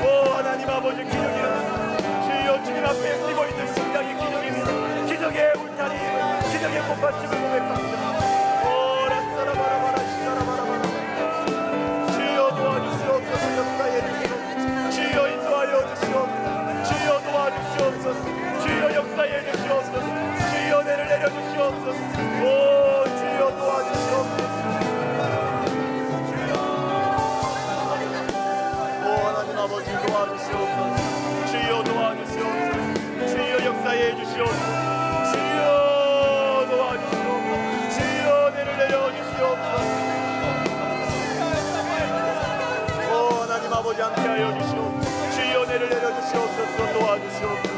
오 하나님 아버지 기적이 일어납니다. 주여 주님 앞에 뛰고 있는 심장이 기적입니다. 기적의 울타리 기적의 꽃밭을 고백합니다. 오 라사라바라바라 시사라바라바라 주여 도와주시옵소서. 역사에 주시옵소서. 주여 인도하여 주시옵소서. 주여 도와주시옵소서. 주여 역사에 주시옵소서. 주여 내를 내려주시옵소서. 오 주여 도와주시옵소서. 하나님 아버지 도와주시옵소서. 주여 도와주시옵소서. 주여 역사에 주시옵소서. 주여 도와주시옵소서. 주여 내를 내려주시옵소서. 오 하나님 아버지 함께하여 주시옵소서. 주여 내를 내려주시옵소서. 도와주시옵소서.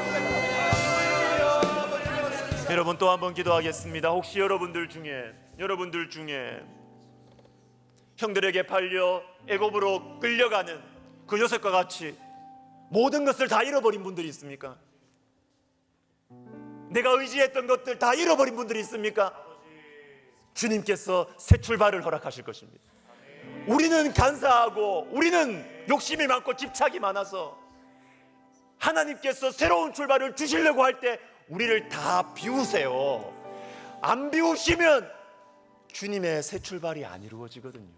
여러분 또 한 번 기도하겠습니다. 혹시 여러분들 중에 형들에게 팔려 애굽으로 끌려가는 그 요셉과 같이 모든 것을 다 잃어버린 분들이 있습니까? 내가 의지했던 것들 다 잃어버린 분들이 있습니까? 주님께서 새 출발을 허락하실 것입니다. 우리는 간사하고 우리는 욕심이 많고 집착이 많아서 하나님께서 새로운 출발을 주시려고 할 때 우리를 다 비우세요. 안 비우시면 주님의 새 출발이 안 이루어지거든요.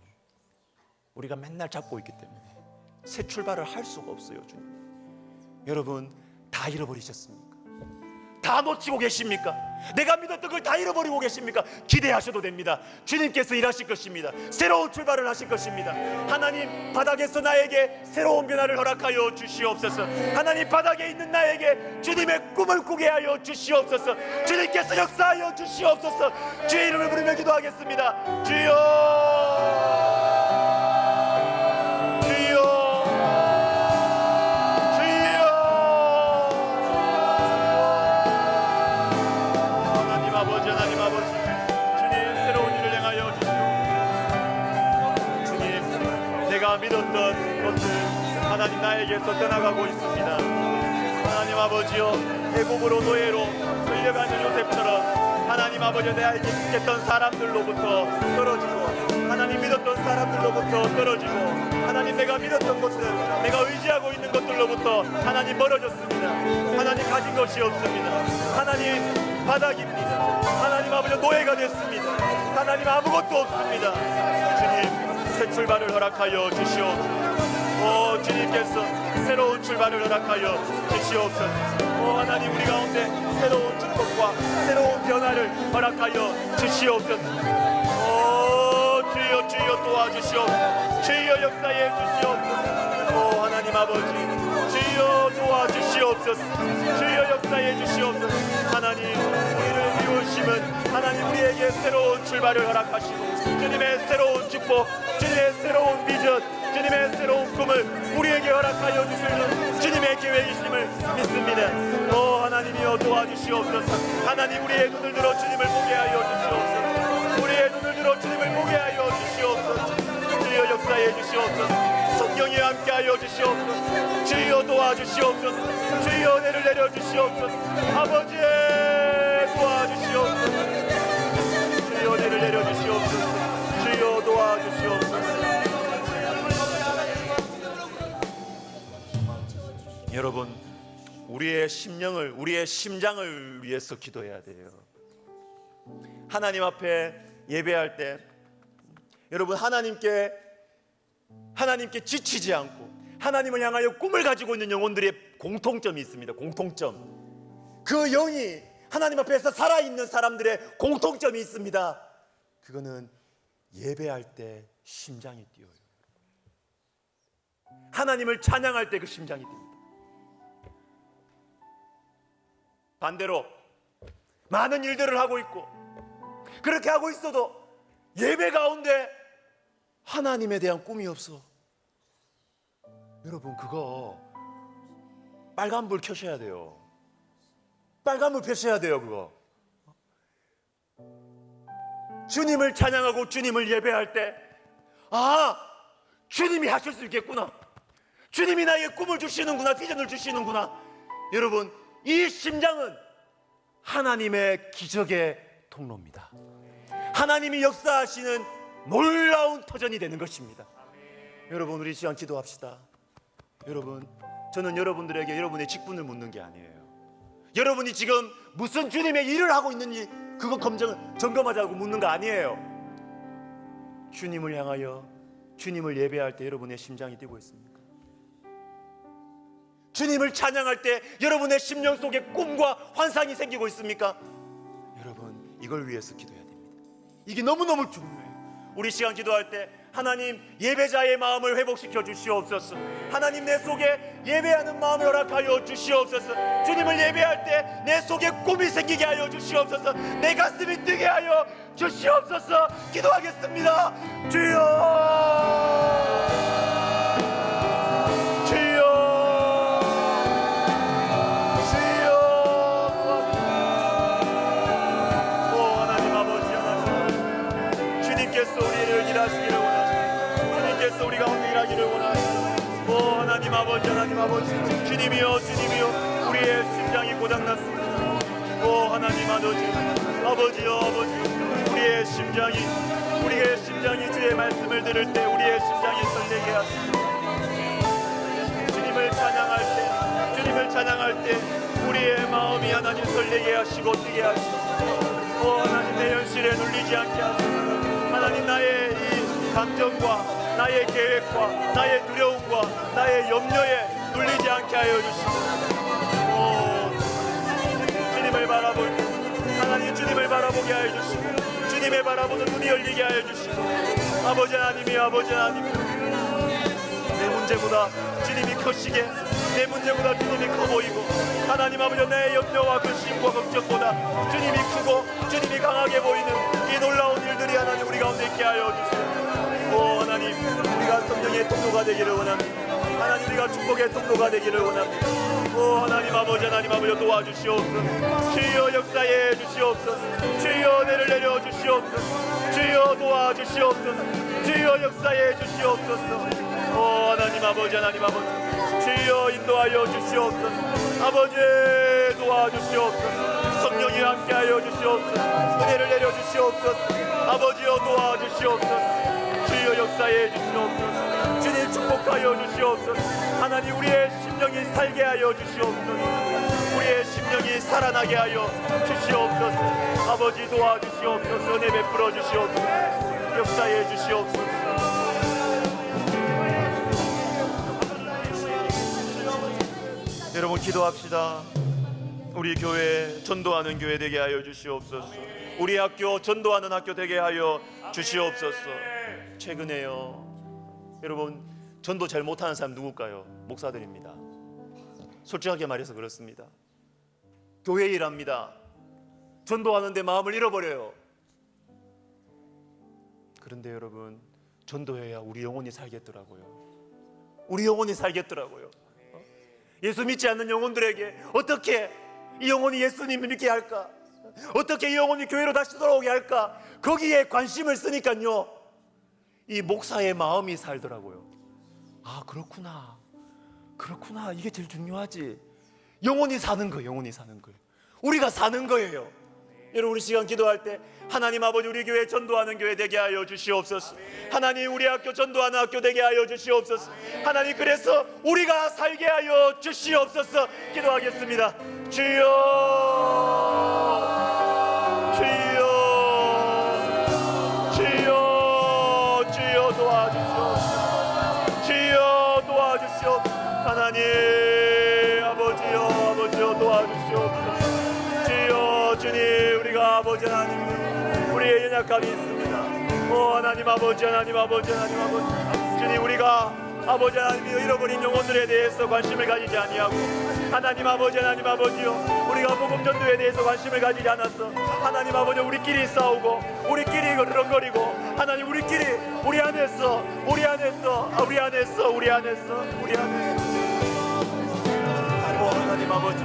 우리가 맨날 잡고 있기 때문에 새 출발을 할 수가 없어요. 주님 여러분 다 잃어버리셨습니까? 다 놓치고 계십니까? 내가 믿었던 걸 다 잃어버리고 계십니까? 기대하셔도 됩니다. 주님께서 일하실 것입니다. 새로운 출발을 하실 것입니다. 하나님 바닥에서 나에게 새로운 변화를 허락하여 주시옵소서. 하나님 바닥에 있는 나에게 주님의 꿈을 꾸게 하여 주시옵소서. 주님께서 역사하여 주시옵소서. 주의 이름을 부르며 기도하겠습니다. 주여 믿었던 것들 하나님 나에게서 떠나가고 있습니다. 하나님 아버지여 애굽으로 노예로 끌려가는 요셉처럼 하나님 아버지 나에게 믿겠던 사람들로부터 떨어지고 하나님 믿었던 사람들로부터 떨어지고 하나님 내가 믿었던 것들 내가 의지하고 있는 것들로부터 하나님 멀어졌습니다. 하나님 가진 것이 없습니다. 하나님 바닥입니다. 하나님 아버지 노예가 됐습니다. 하나님 아무것도 없습니다. 주님 새 출발을 허락하여 주시옵소서. 오 주님께서 새로운 출발을 허락하여 주시옵소서. 오 하나님 우리 가운데 새로운 축복과 새로운 변화를 허락하여 주시옵소서. 오 주여 주여 도와주시옵소서. 주여 역사해 주시옵소서. 오 하나님 아버지 주여 도와주시옵소서. 주여 역사해 주시옵소서. 하나님 우리를 비우심은 하나님 우리에게 새로운 출발을 허락하시고 주님의 새로운 축복 주님의 새로운 비전 주님의 새로운 꿈을 우리에게 허락하여 주시는 주님의 계획이심을 믿습니다. 오 하나님이여 도와주시옵소서. 하나님 우리의 눈을 들어 주님을 보게 하여 주시옵소서. 우리의 눈을 들어 주님을 보게 하여 주시옵소서. 주여 역사해 주시옵소서. 성령이 함께하여 주시옵소서. 주여 도와주시옵소서. 주여 내를 내려주시옵소서. 아버지 도와주시옵소서. 주여 내를 내려주시옵소서. 주여 도와주시옵소서. 여러분 우리의 심령을 우리의 심장을 위해서 기도해야 돼요. 하나님 앞에 예배할 때 여러분 하나님께 지치지 않고 하나님을 향하여 꿈을 가지고 있는 영혼들의 공통점이 있습니다. 공통점. 그 영이 하나님 앞에서 살아있는 사람들의 공통점이 있습니다. 그거는 예배할 때 심장이 뛰어요. 하나님을 찬양할 때 그 심장이 뜁니다. 반대로 많은 일들을 하고 있고 그렇게 하고 있어도 예배 가운데 하나님에 대한 꿈이 없어. 여러분 그거 빨간불 켜셔야 돼요. 빨간불 펴셔야 돼요. 그거 주님을 찬양하고 주님을 예배할 때 아, 주님이 하실 수 있겠구나. 주님이 나에게 꿈을 주시는구나, 비전을 주시는구나. 여러분, 이 심장은 하나님의 기적의 통로입니다. 하나님이 역사하시는 놀라운 터전이 되는 것입니다. 여러분, 우리 시간 기도합시다. 여러분, 저는 여러분들에게 여러분의 직분을 묻는 게 아니에요. 여러분이 지금 무슨 주님의 일을 하고 있는지 그거 점검하자고 묻는 거 아니에요. 주님을 향하여, 주님을 예배할 때 여러분의 심장이 뛰고 있습니까? 주님을 찬양할 때 여러분의 심령 속에 꿈과 환상이 생기고 있습니까? 여러분, 이걸 위해서 기도해야 됩니다. 이게 너무너무 중요해요. 우리 시간 기도할 때 하나님, 예배자의 마음을 회복시켜 주시옵소서. 하나님, 내 속에 예배하는 마음을 허락하여 주시옵소서. 주님을 예배할 때 내 속에 꿈이 생기게 하여 주시옵소서. 내 가슴이 뛰게 하여 주시옵소서. 기도하겠습니다. 주여, 주여, 주여. 오 하나님 아버지, 하나님, 주님께서 우리를 일하시기를 원하시고, 주님께서 우리 가운데 일하기를 원하시고, 오 하나님 아버지, 하나님 아버지, 주님이여, 주님이여, 우리의 심장이 고장났습니다. 오 하나님 아버지, 아버지여, 아버지, 우리의 심장이 주의 말씀을 들을 때 우리의 심장이 설레게 하시고, 주님을 찬양할 때 우리의 마음이 하나님 설레게 하시고 뛰게 하시고, 오 하나님, 내 현실에 눌리지 않게 하시고, 하나님, 나의 이 감정과 나의 계획과 나의 두려움과 나의 염려에 눌리지 않게 하여 주시고, 주님을 바라볼 때 하나님, 주님을 바라보게 하여 주시고, 주님을 바라보는 눈이 열리게 하여 주시고, 아버지 하나님이, 아버지 하나님, 내 문제보다 주님이 크시게, 내 문제보다 주님이 커 보이고, 하나님 아버지, 내 염려와 근심과 걱정보다 주님이 크고 주님이 강하게 보이는 이 놀라운 일들이 하나님 우리 가운데 있게 하여 주시고, 오 하나님, 우리가 성령의 통로가 되기를 원합니다. 하나님, 우리가 축복의 통로가 되기를 원합니다. 오 하나님 아버지, 하나님 아버지, 도와주시옵소서. 주여 역사해 주시옵소서. 주여 내를 내려 주시옵소서. 주여 도와주시옵소서. 주여 역사해 주시옵소서. 오 하나님 아버지, 하나님 아버지, 주여 인도하여 주시옵소서. 아버지 도와주시옵소서. 성령이 함께하여 주시옵소서. 은혜를 내려 주시옵소서. 아버지여 도와주시옵소서. 주여 역사해 주시옵소서. 주님 축복하여 주시옵소서. 하나님, 우리의 심령이 살게 하여 주시옵소서. 우리의 심령이 살아나게 하여 주시옵소서. 아버지 도와주시옵소서. 은혜 베풀어 주시옵소서. 역사해 주시옵소서. 여러분, 기도합시다. 우리 교회 전도하는 교회 되게 하여 주시옵소서. 우리 학교 전도하는 학교 되게 하여 주시옵소서. 최근에요, 여러분, 전도 잘 못하는 사람 누굴까요? 목사들입니다. 솔직하게 말해서 그렇습니다. 교회 일합니다. 전도하는데 마음을 잃어버려요. 그런데 여러분, 전도해야 우리 영혼이 살겠더라고요. 우리 영혼이 살겠더라고요. 예수 믿지 않는 영혼들에게 어떻게 이 영혼이 예수님을 믿게 할까? 어떻게 이 영혼이 교회로 다시 돌아오게 할까? 거기에 관심을 쓰니까요, 이 목사의 마음이 살더라고요. 아, 그렇구나, 그렇구나. 이게 제일 중요하지. 영혼이 사는 거예요. 영혼이 사는 거예요. 우리가 사는 거예요. 여러분, 우리 시간 기도할 때 하나님 아버지, 우리 교회 전도하는 교회 되게 하여 주시옵소서. 하나님, 우리 학교 전도하는 학교 되게 하여 주시옵소서. 하나님, 그래서 우리가 살게 하여 주시옵소서. 기도하겠습니다. 주여, 주여, 주여, 주여 도와주시옵소서. 주여 도와주시옵소서. 하나님 아버지여, 아버지여 도와주시옵소서. 주여, 주님, 우리가 아버지 하나님, 우리의 연약함이 있습니다. 오 하나님 아버지, 하나님 아버지, 하나님 아버지, 주님, 우리가 아버지 하나님, 잃어버린 영혼들에 대해서 관심을 가지지 아니하고, 하나님 아버지, 하나님 아버지요, 우리가 복음 전도에 대해서 관심을 가지지 않았어. 하나님 아버지, 우리끼리 싸우고 우리끼리 그러거리고, 하나님, 우리끼리 우리 안에서 오 하나님 아버지,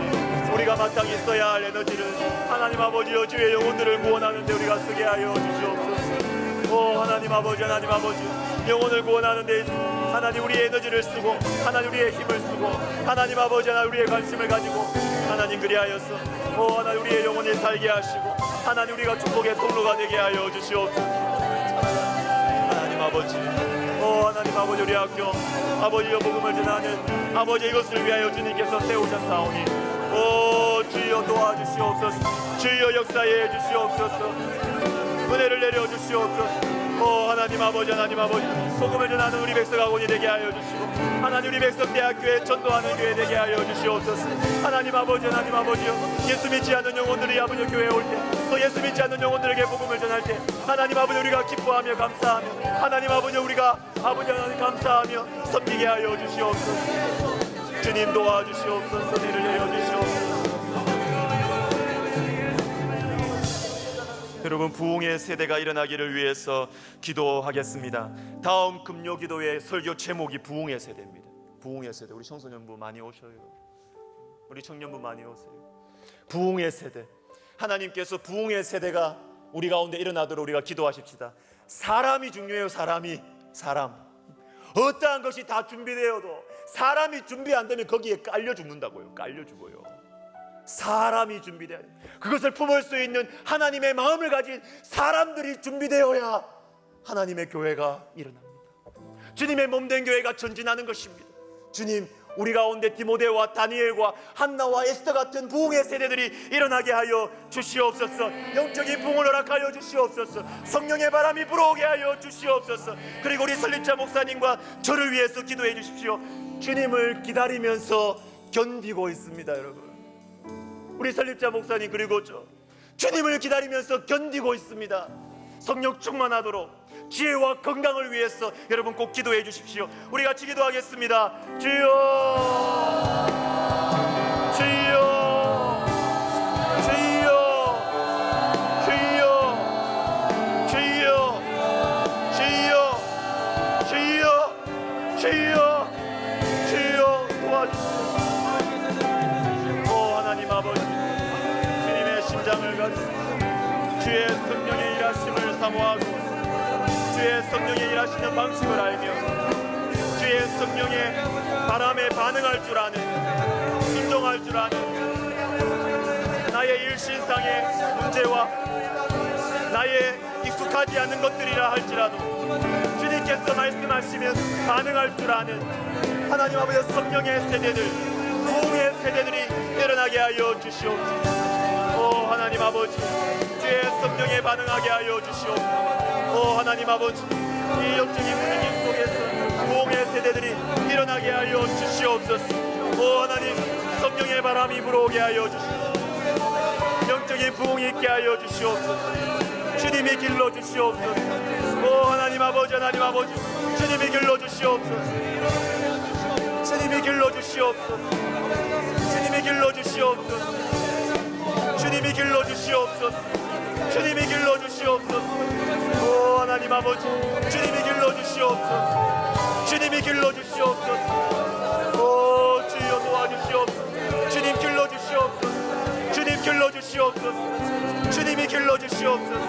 우리가 마땅히 써야 할 에너지를 하나님 아버지여, 주의 영혼들을 구원하는 데 우리가 쓰게 하여 주시옵소서. 오 하나님 아버지, 하나님 아버지, 영혼을 구원하는 데 있어 하나님 우리의 에너지를 쓰고 하나님 우리의 힘을 쓰고 하나님 아버지, 하나님 우리의 관심을 가지고 하나님 그리하여서 오 하나님 우리의 영혼을 살게 하시고 하나님 우리가 축복의 통로가 되게 하여 주시옵소서. 하나님 아버지, 오 하나님 아버지, 우리 학교 아버지여 복음을 전하는 아버지 이것을 위하여 주님께서 세우셨사오니 오 주여 도와주시옵소서. 주여 역사해 주시옵소서. 은혜를 내려 주시옵소서. 오 하나님 아버지, 하나님 아버지, 복음을 전하는 우리 백성학원이 되게 하여 주시고 하나님 우리 백성대학교에 전도하는 교회 되게 하여 주시옵소서. 하나님 아버지, 하나님 아버지요, 예수 믿지 않는 영혼들이 아버지 교회에 올 때 또 예수 믿지 않는 영혼들에게 복음을 전할 때 하나님 아버지 우리가 기뻐하며 감사하며 하나님 아버지 우리가 아버지 하나님 감사하며 섬기게 하여 주시옵소서. 주님 도와주시옵소서. 은혜를 내려 주시옵소서. 여러분 부흥의 세대가 일어나기를 위해서 기도하겠습니다. 다음 금요기도의 설교 제목이 부흥의 세대입니다. 부흥의 세대. 우리 청소년부 많이 오셔요. 우리 청년부 많이 오세요. 부흥의 세대. 하나님께서 부흥의 세대가 우리 가운데 일어나도록 우리가 기도하십시다. 사람이 중요해요. 사람. 어떠한 것이 다 준비되어도 사람이 준비 안 되면 거기에 깔려 죽는다고요. 깔려 죽어요. 사람이 준비돼야 돼. 그것을 품을 수 있는 하나님의 마음을 가진 사람들이 준비되어야 하나님의 교회가 일어납니다. 주님의 몸된 교회가 전진하는 것입니다. 주님, 우리 가운데 디모데와 다니엘과 한나와 에스더 같은 부흥의 세대들이 일어나게 하여 주시옵소서. 영적인 부흥을 허락하여 주시옵소서. 성령의 바람이 불어오게 하여 주시옵소서. 그리고 우리 설립자 목사님과 저를 위해서 기도해 주십시오. 주님을 기다리면서 견디고 있습니다. 여러분, 우리 설립자 목사님 그리고 저 주님을 기다리면서 견디고 있습니다. 성령 충만하도록 지혜와 건강을 위해서 여러분 꼭 기도해 주십시오. 우리 같이 기도하겠습니다. 주여, 주여, 주여, 주여, 주여, 주여, 주여, 주여, 주여 도와주시옵소서. 오 하나님 아버지, 주님의 심장을 가지고 주의 성령의 일하심을 사모하고 주의 성령의 일하시는 방식을 알며 주의 성령의 바람에 반응할 줄 아는, 순종할 줄 아는 나의 일신상의 문제와 나의 익숙하지 않은 것들이라 할지라도 주님께서 말씀하시면 반응할 줄 아는 하나님 아버지 성령의 세대들, 부흥의 세대들이 일어나게 하여 주시옵소서. 오 하나님 아버지, 주의 성령에 반응하게 하여 주시옵소서. 오 하나님 아버지, 이 영적인 분위기 속에서 부흥의 세대들이 일어나게 하여 주시옵소서. 오 하나님, 성령의 바람이 불어오게 하여 주시옵소서. 영적인 부흥이 있게 하여 주시옵소서. 주님이 길러 주시옵소서. 오 하나님 아버지, 하나님 아버지, 주님이 길러 주시옵소서. 주님이 길러 주시옵소서. 주님이 길러 주시옵소서. 주님이 길러 주시옵소서. 주님이 길러 주시옵소서. 오 하나님 아버지, 주님이 길러 주시옵소서. 주님이 길러 주시옵소서. 오 주여 도와주시옵소서. 주님 길러 주시옵소서. 주님 길러 주시옵소서. 주님이 길러 주시옵소서.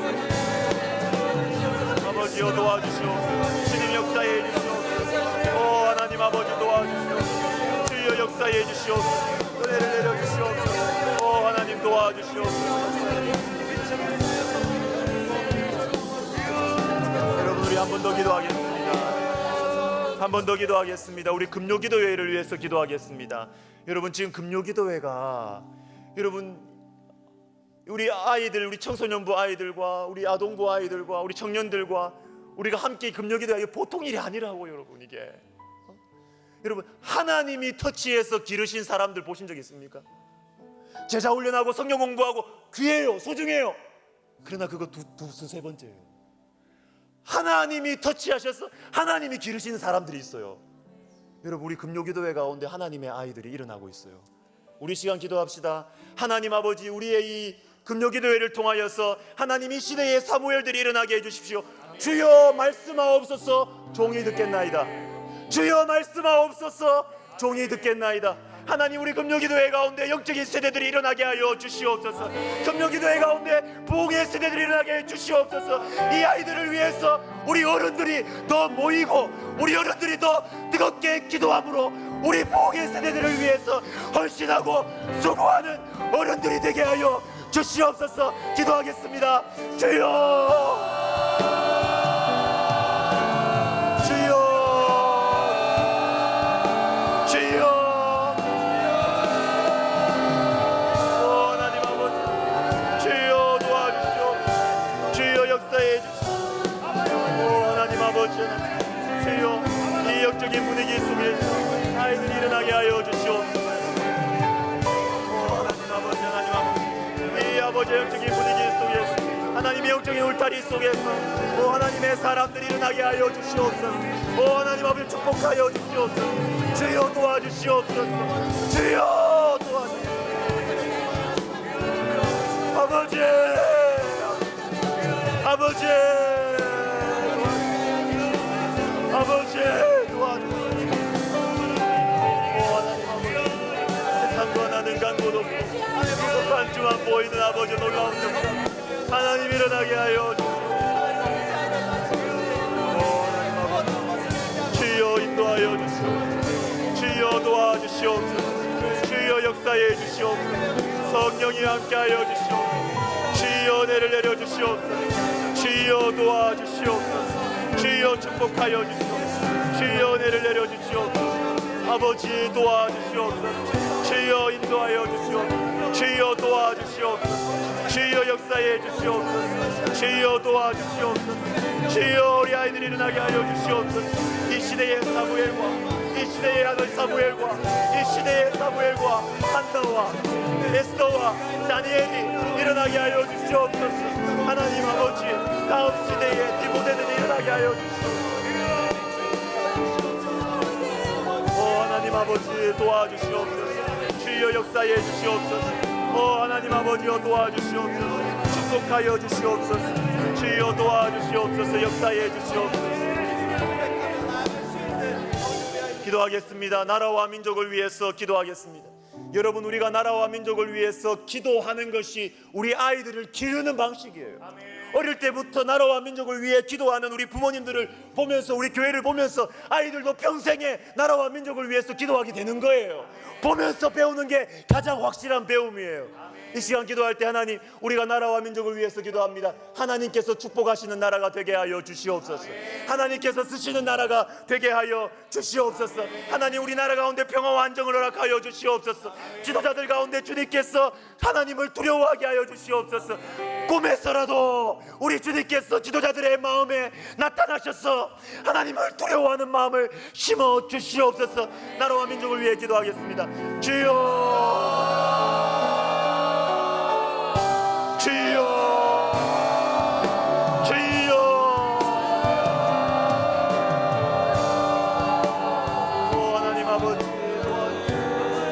아버지여 도와주시옵소서. 주님 역사해 주시옵소서. 오 하나님 아버지 도와주시옵소서. 주여 역사해 주시옵소서. 은혜를 내려 주시옵소서. 오 하나님 도와주시옵소서. 여러분 우리 한 번 더 기도하겠습니다. 한 번 더 기도하겠습니다. 우리 금요기도회를 위해서 기도하겠습니다. 여러분 지금 금요기도회가 여러분 우리 아이들, 우리 청소년부 아이들과 우리 아동부 아이들과 우리 청년들과 우리가 함께 금요기도회 보통 일이 아니라고 여러분. 이게 여러분 하나님이 터치해서 기르신 사람들 보신 적 있습니까? 제자 훈련하고 성경 공부하고 귀해요, 소중해요. 그러나 그거 두세 번째예요. 하나님이 터치하셔서 하나님이 기르시는 사람들이 있어요. 여러분 우리 금요기도회 가운데 하나님의 아이들이 일어나고 있어요. 우리 시간 기도합시다. 하나님 아버지, 우리의 이 금요기도회를 통하여서 하나님이 시대의 사무엘들이 일어나게 해주십시오. 주여 말씀하옵소서, 종이 듣겠나이다. 주여 말씀하옵소서, 종이 듣겠나이다. 하나님, 우리 금요기도회 가운데 영적인 세대들이 일어나게 하여 주시옵소서. 금요기도회 가운데 부흥의 세대들이 일어나게 해 주시옵소서. 이 아이들을 위해서 우리 어른들이 더 모이고 우리 어른들이 더 뜨겁게 기도함으로 우리 부흥의 세대들을 위해서 헌신하고 수고하는 어른들이 되게 하여 주시옵소서. 기도하겠습니다. 주여, 주여, 이 영적인 분위기 속에 아이들이 일어나게 하여 주시옵소서. 하나님 아버지, 하나님 아버지, 이 아버지의 영적인 분위기 속에서, 하나님의 영적인 울타리 속에서 하나님의 사람들이 일어나게 하여 주시옵소서. 하나님 아버지, 축복하여 주시옵소서. 주여 도와주시옵소서. 주여 도와주시옵소서. 아버지, 아버지, 아버지 도와주시옵소서. 하나님 아버지, 세상과 나는 간곳 없고 무섭한 주만 보이는 아버지 놀라운 역사 하나님 일어나게 하여 주시옵소서. 주여 인도하여 주시옵소서. 주여 도와주시옵소서. 주여 역사해 주시옵소서. 성령이 함께하여 주시옵소서. 주여 내를 내려 주시옵소서. 주여 도와주시옵소서. 주여 축복하여 주시옵소서. 주여 은혜를 내려 주시옵소서. 아버지 도와주시옵소서. 주여 인도하여 주시옵소서. 주여 도와주시옵소서. 주여 역사해 주시옵소서. 주여 도와주시옵소서. 주여 우리 아이들이 일어나게 하여 주시옵소서. 이 시대의 사무엘과 이 시대의 아들 사무엘과 이 시대의 사무엘과 한나와 에스더와 다니엘이 일어나게 하여 주시옵소서. 하나님 아버지, 다음 시대에 디모데들이 일어나게 하여 주시옵소서. 하나님 아버지 도와주시옵소서. 주여 역사해 주시옵소서. 하나님 아버지여 도와주시옵소서. 축복하여 주시옵소서. 주여 도와주시옵소서. 역사해 주시옵소서. 기도하겠습니다. 나라와 민족을 위해서 기도하겠습니다. 여러분, 우리가 나라와 민족을 위해서 기도하는 것이 우리 아이들을 기르는 방식이에요. 어릴 때부터 나라와 민족을 위해 기도하는 우리 부모님들을 보면서, 우리 교회를 보면서 아이들도 평생에 나라와 민족을 위해서 기도하게 되는 거예요. 보면서 배우는 게 가장 확실한 배움이에요. 이 시간 기도할 때 하나님, 우리가 나라와 민족을 위해서 기도합니다. 하나님께서 축복하시는 나라가 되게 하여 주시옵소서. 하나님께서 쓰시는 나라가 되게 하여 주시옵소서. 하나님, 우리 나라 가운데 평화와 안정을 허락하여 주시옵소서. 지도자들 가운데 주님께서 하나님을 두려워하게 하여 주시옵소서. 꿈에서라도 우리 주님께서 지도자들의 마음에 나타나셔서 하나님을 두려워하는 마음을 심어 주시옵소서. 나라와 민족을 위해 기도하겠습니다. 주여, 주여, 주여. 하나님 아버지,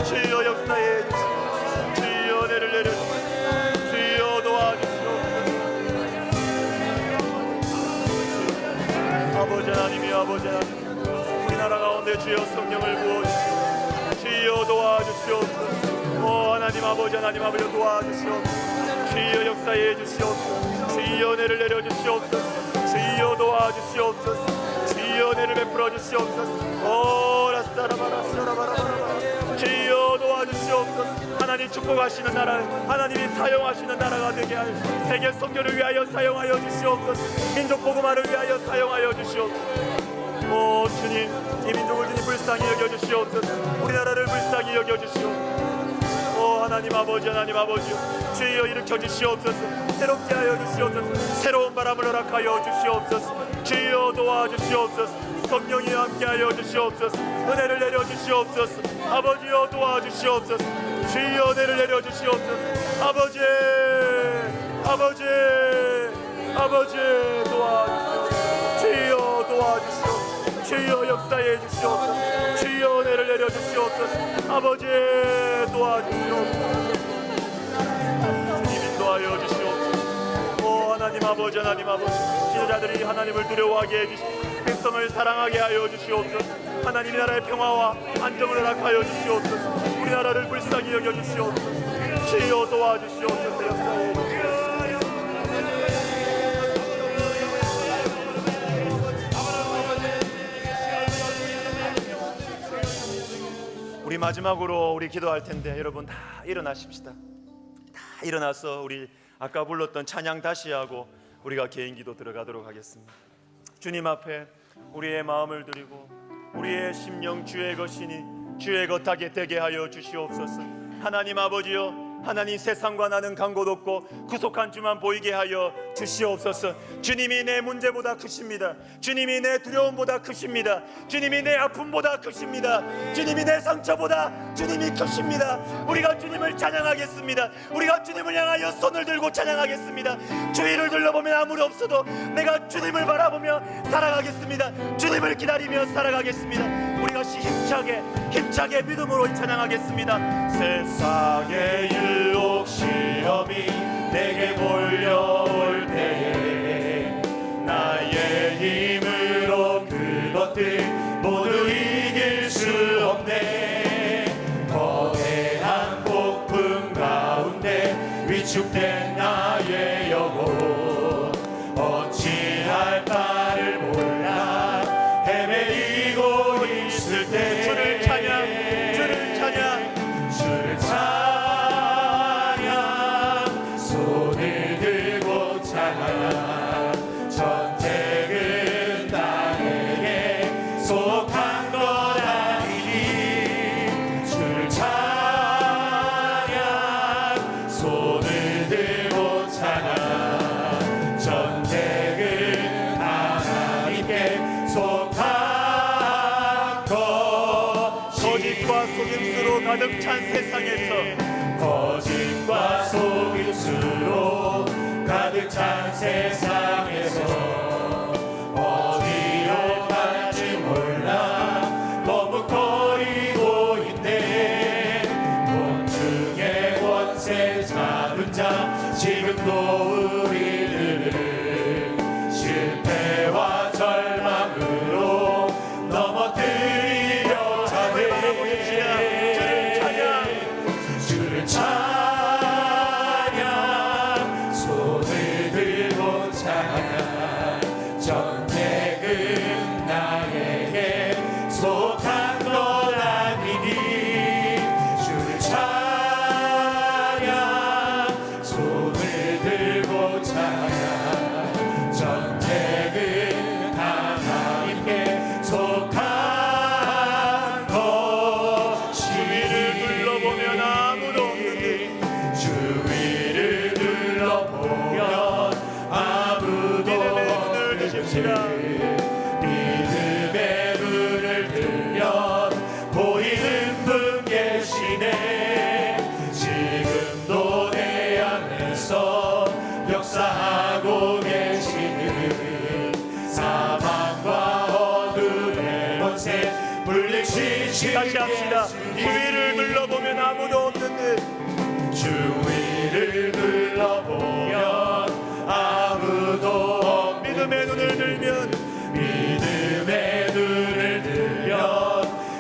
주여 역사해 주시옵소서. 주여 은혜를 내려 주시옵소서. 주여 도와주시옵소서. 아버지 하나님이, 아버지 하나님, 우리나라 가운데 주여 성령을 부어주시옵소서. 주여 도와주시옵소서. 하나님 아버지, 하나님 아버지 도와주시옵소서. 주여 역사해 주시옵소서. 주여 은혜를 내려 주시옵소서. 주여 도와주시옵소서. 주여 은혜를 베풀어 주시옵소서. 라사라바라사라바라바라. 주여 도와주시옵소서. 하나님 축복하시는 나라, 하나님이 사용하시는 나라가 되게 하여 세계 선교를 위하여 사용하여 주시옵소서. 민족 복음화를 위하여 사용하여 주시옵소서. 주님, 이 민족을 주님 불쌍히 여겨주시옵소서. 우리나라를 불쌍히 여겨주시옵소서. 하나님 아버지, 하나님 아버지, 주여 일으켜 주시옵소서. 새롭게 하여 주시옵소서. 새로운 바람을 허락하여 주시옵소서. 주여 도와주시옵소서. 성령이 함께하여 주시옵소서. 은혜를 내려 주시옵소서. 아버지여 도와주시옵소서. 주여 은혜를 내려 주시옵소서. 아버지, 아버지, 아버지 도와주시옵소서. 주여 도와주시옵소서. 주여 역사해 주시옵소서. 주여 은혜를 내려 주시옵소서. 아버지 도와주시옵소서. 주님 인도하여 주시옵소서. 하나님 아버지, 하나님 아버지, 지도자들이 하나님을 두려워하게 해주시옵소서. 백성을 사랑하게 하여 주시옵소서. 하나님 나라의 평화와 안정을 허락하여 주시옵소서. 우리나라를 불쌍히 여겨 주시옵소서. 주여 도와주시옵소서. 역사에 우리 마지막으로 우리 기도할 텐데 여러분 다 일어나십시다. 다 일어나서 우리 아까 불렀던 찬양 다시 하고 우리가 개인 기도 들어가도록 하겠습니다. 주님 앞에 우리의 마음을 드리고 우리의 심령 주의 것이니 주의 것하게 되게 하여 주시옵소서. 하나님 아버지여, 하나님 세상과 나는 간 곳 없고 구속한 주만 보이게 하여 주시옵소서. 주님이 내 문제보다 크십니다. 주님이 내 두려움보다 크십니다. 주님이 내 아픔보다 크십니다. 주님이 내 상처보다 주님이 크십니다. 우리가 주님을 찬양하겠습니다. 우리가 주님을 향하여 손을 들고 찬양하겠습니다. 주위를 둘러보면 아무리 없어도 내가 주님을 바라보며 살아가겠습니다. 주님을 기다리며 살아가겠습니다. 우리가 힘차게 믿음으로 찬양하겠습니다. 세상의 유혹 시험이 내게 몰려올 때에 나의 힘으로 그것들 모두 이길 수 없네. 거대한 폭풍 가운데 위축된 나의 영혼 어찌할 바를 몰라 헤매이고 있을 때 주를 찬양 손을 들고 찬양. 전쟁은 나에게 속한 것 아니니 주를 찬양. 손을 들고 찬양. 전쟁은 하나님께 속한 것. 거짓과 속임수로 가득 찬 세상에서 거짓과 속임수로 가득 찬 세상에서 어디로 갈지 몰라 머뭇거리고 있네. 곤충의 권세 잡은 자 지금도 우리들을 실패와 절망으로 넘어뜨리려 하네. 주를 찬양. 손을 들고 찬양. 전쟁은 나에게 속한 것 아니니 주를 찬양. 손을 들고 찬양. 전쟁은 하나님께 속한 것. 주위를 둘러보면 아무도 없는데 주위를 둘러보면 아무도 없는데 믿음의 눈을 들면 보이는 분 계시네. 지금도 내 안에서 역사하고 계시는 사망과 어둠의 권세 물리치시는 다시 합시다. 주위를 둘러보면 아무도 없는데 주위를 둘러보면 아무도 없는데 믿음의 눈을 들면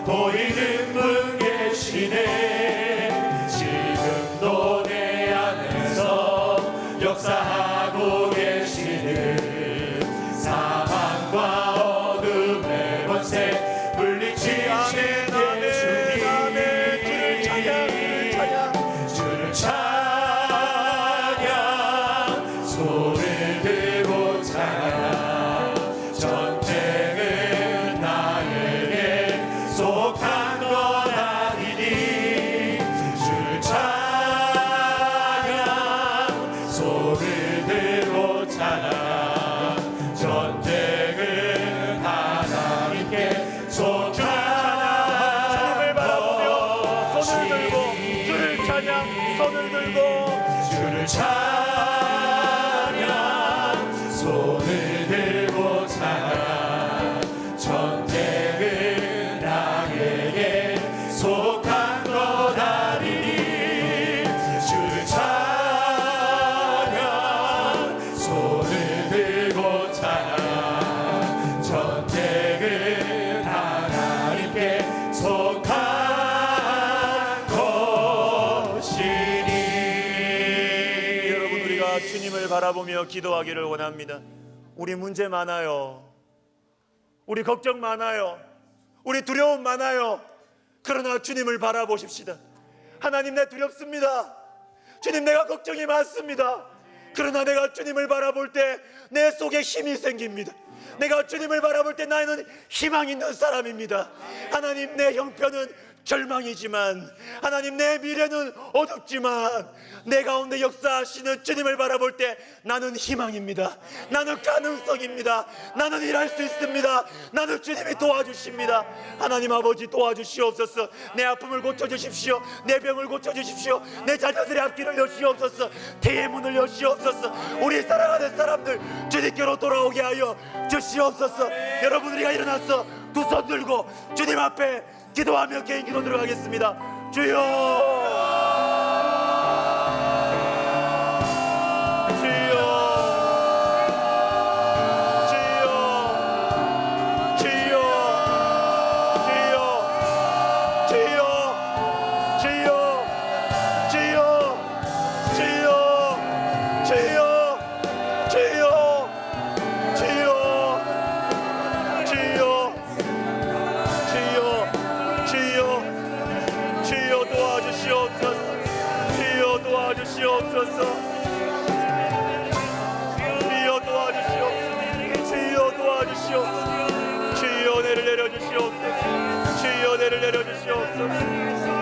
보이는 분 계시네. 지금도 내 안에서 역사하고 계시는 사망과 어둠의 권세 물리치시는 주님. 주를 찬양. 주를 찬양. 바라보며 기도하기를 원합니다. 우리 문제 많아요. 우리 걱정 많아요. 우리 두려움 많아요. 그러나 주님을 바라보십시다. 하나님, 내 두렵습니다. 주님, 내가 걱정이 많습니다. 그러나 내가 주님을 바라볼 때 내 속에 힘이 생깁니다. 내가 주님을 바라볼 때 나는 희망 있는 사람입니다. 하나님, 내 형편은 절망이지만, 하나님, 내 미래는 어둡지만, 내 가운데 역사하시는 주님을 바라볼 때 나는 희망입니다. 나는 가능성입니다. 나는 일할 수 있습니다. 나는 주님이 도와주십니다. 하나님 아버지, 도와주시옵소서. 내 아픔을 고쳐주십시오. 내 병을 고쳐주십시오. 내 자녀들의 앞길을 여시옵소서. 태의 문을 여시옵소서. 우리 사랑하는 사람들 주님께로 돌아오게 하여 주시옵소서. 여러분, 우리가 일어나서 두 손 들고 주님 앞에 기도하며 개인 기도 들어가겠습니다. 주여, 주여 내를 내려주시옵소서. 주여 내를 내려주시옵소서.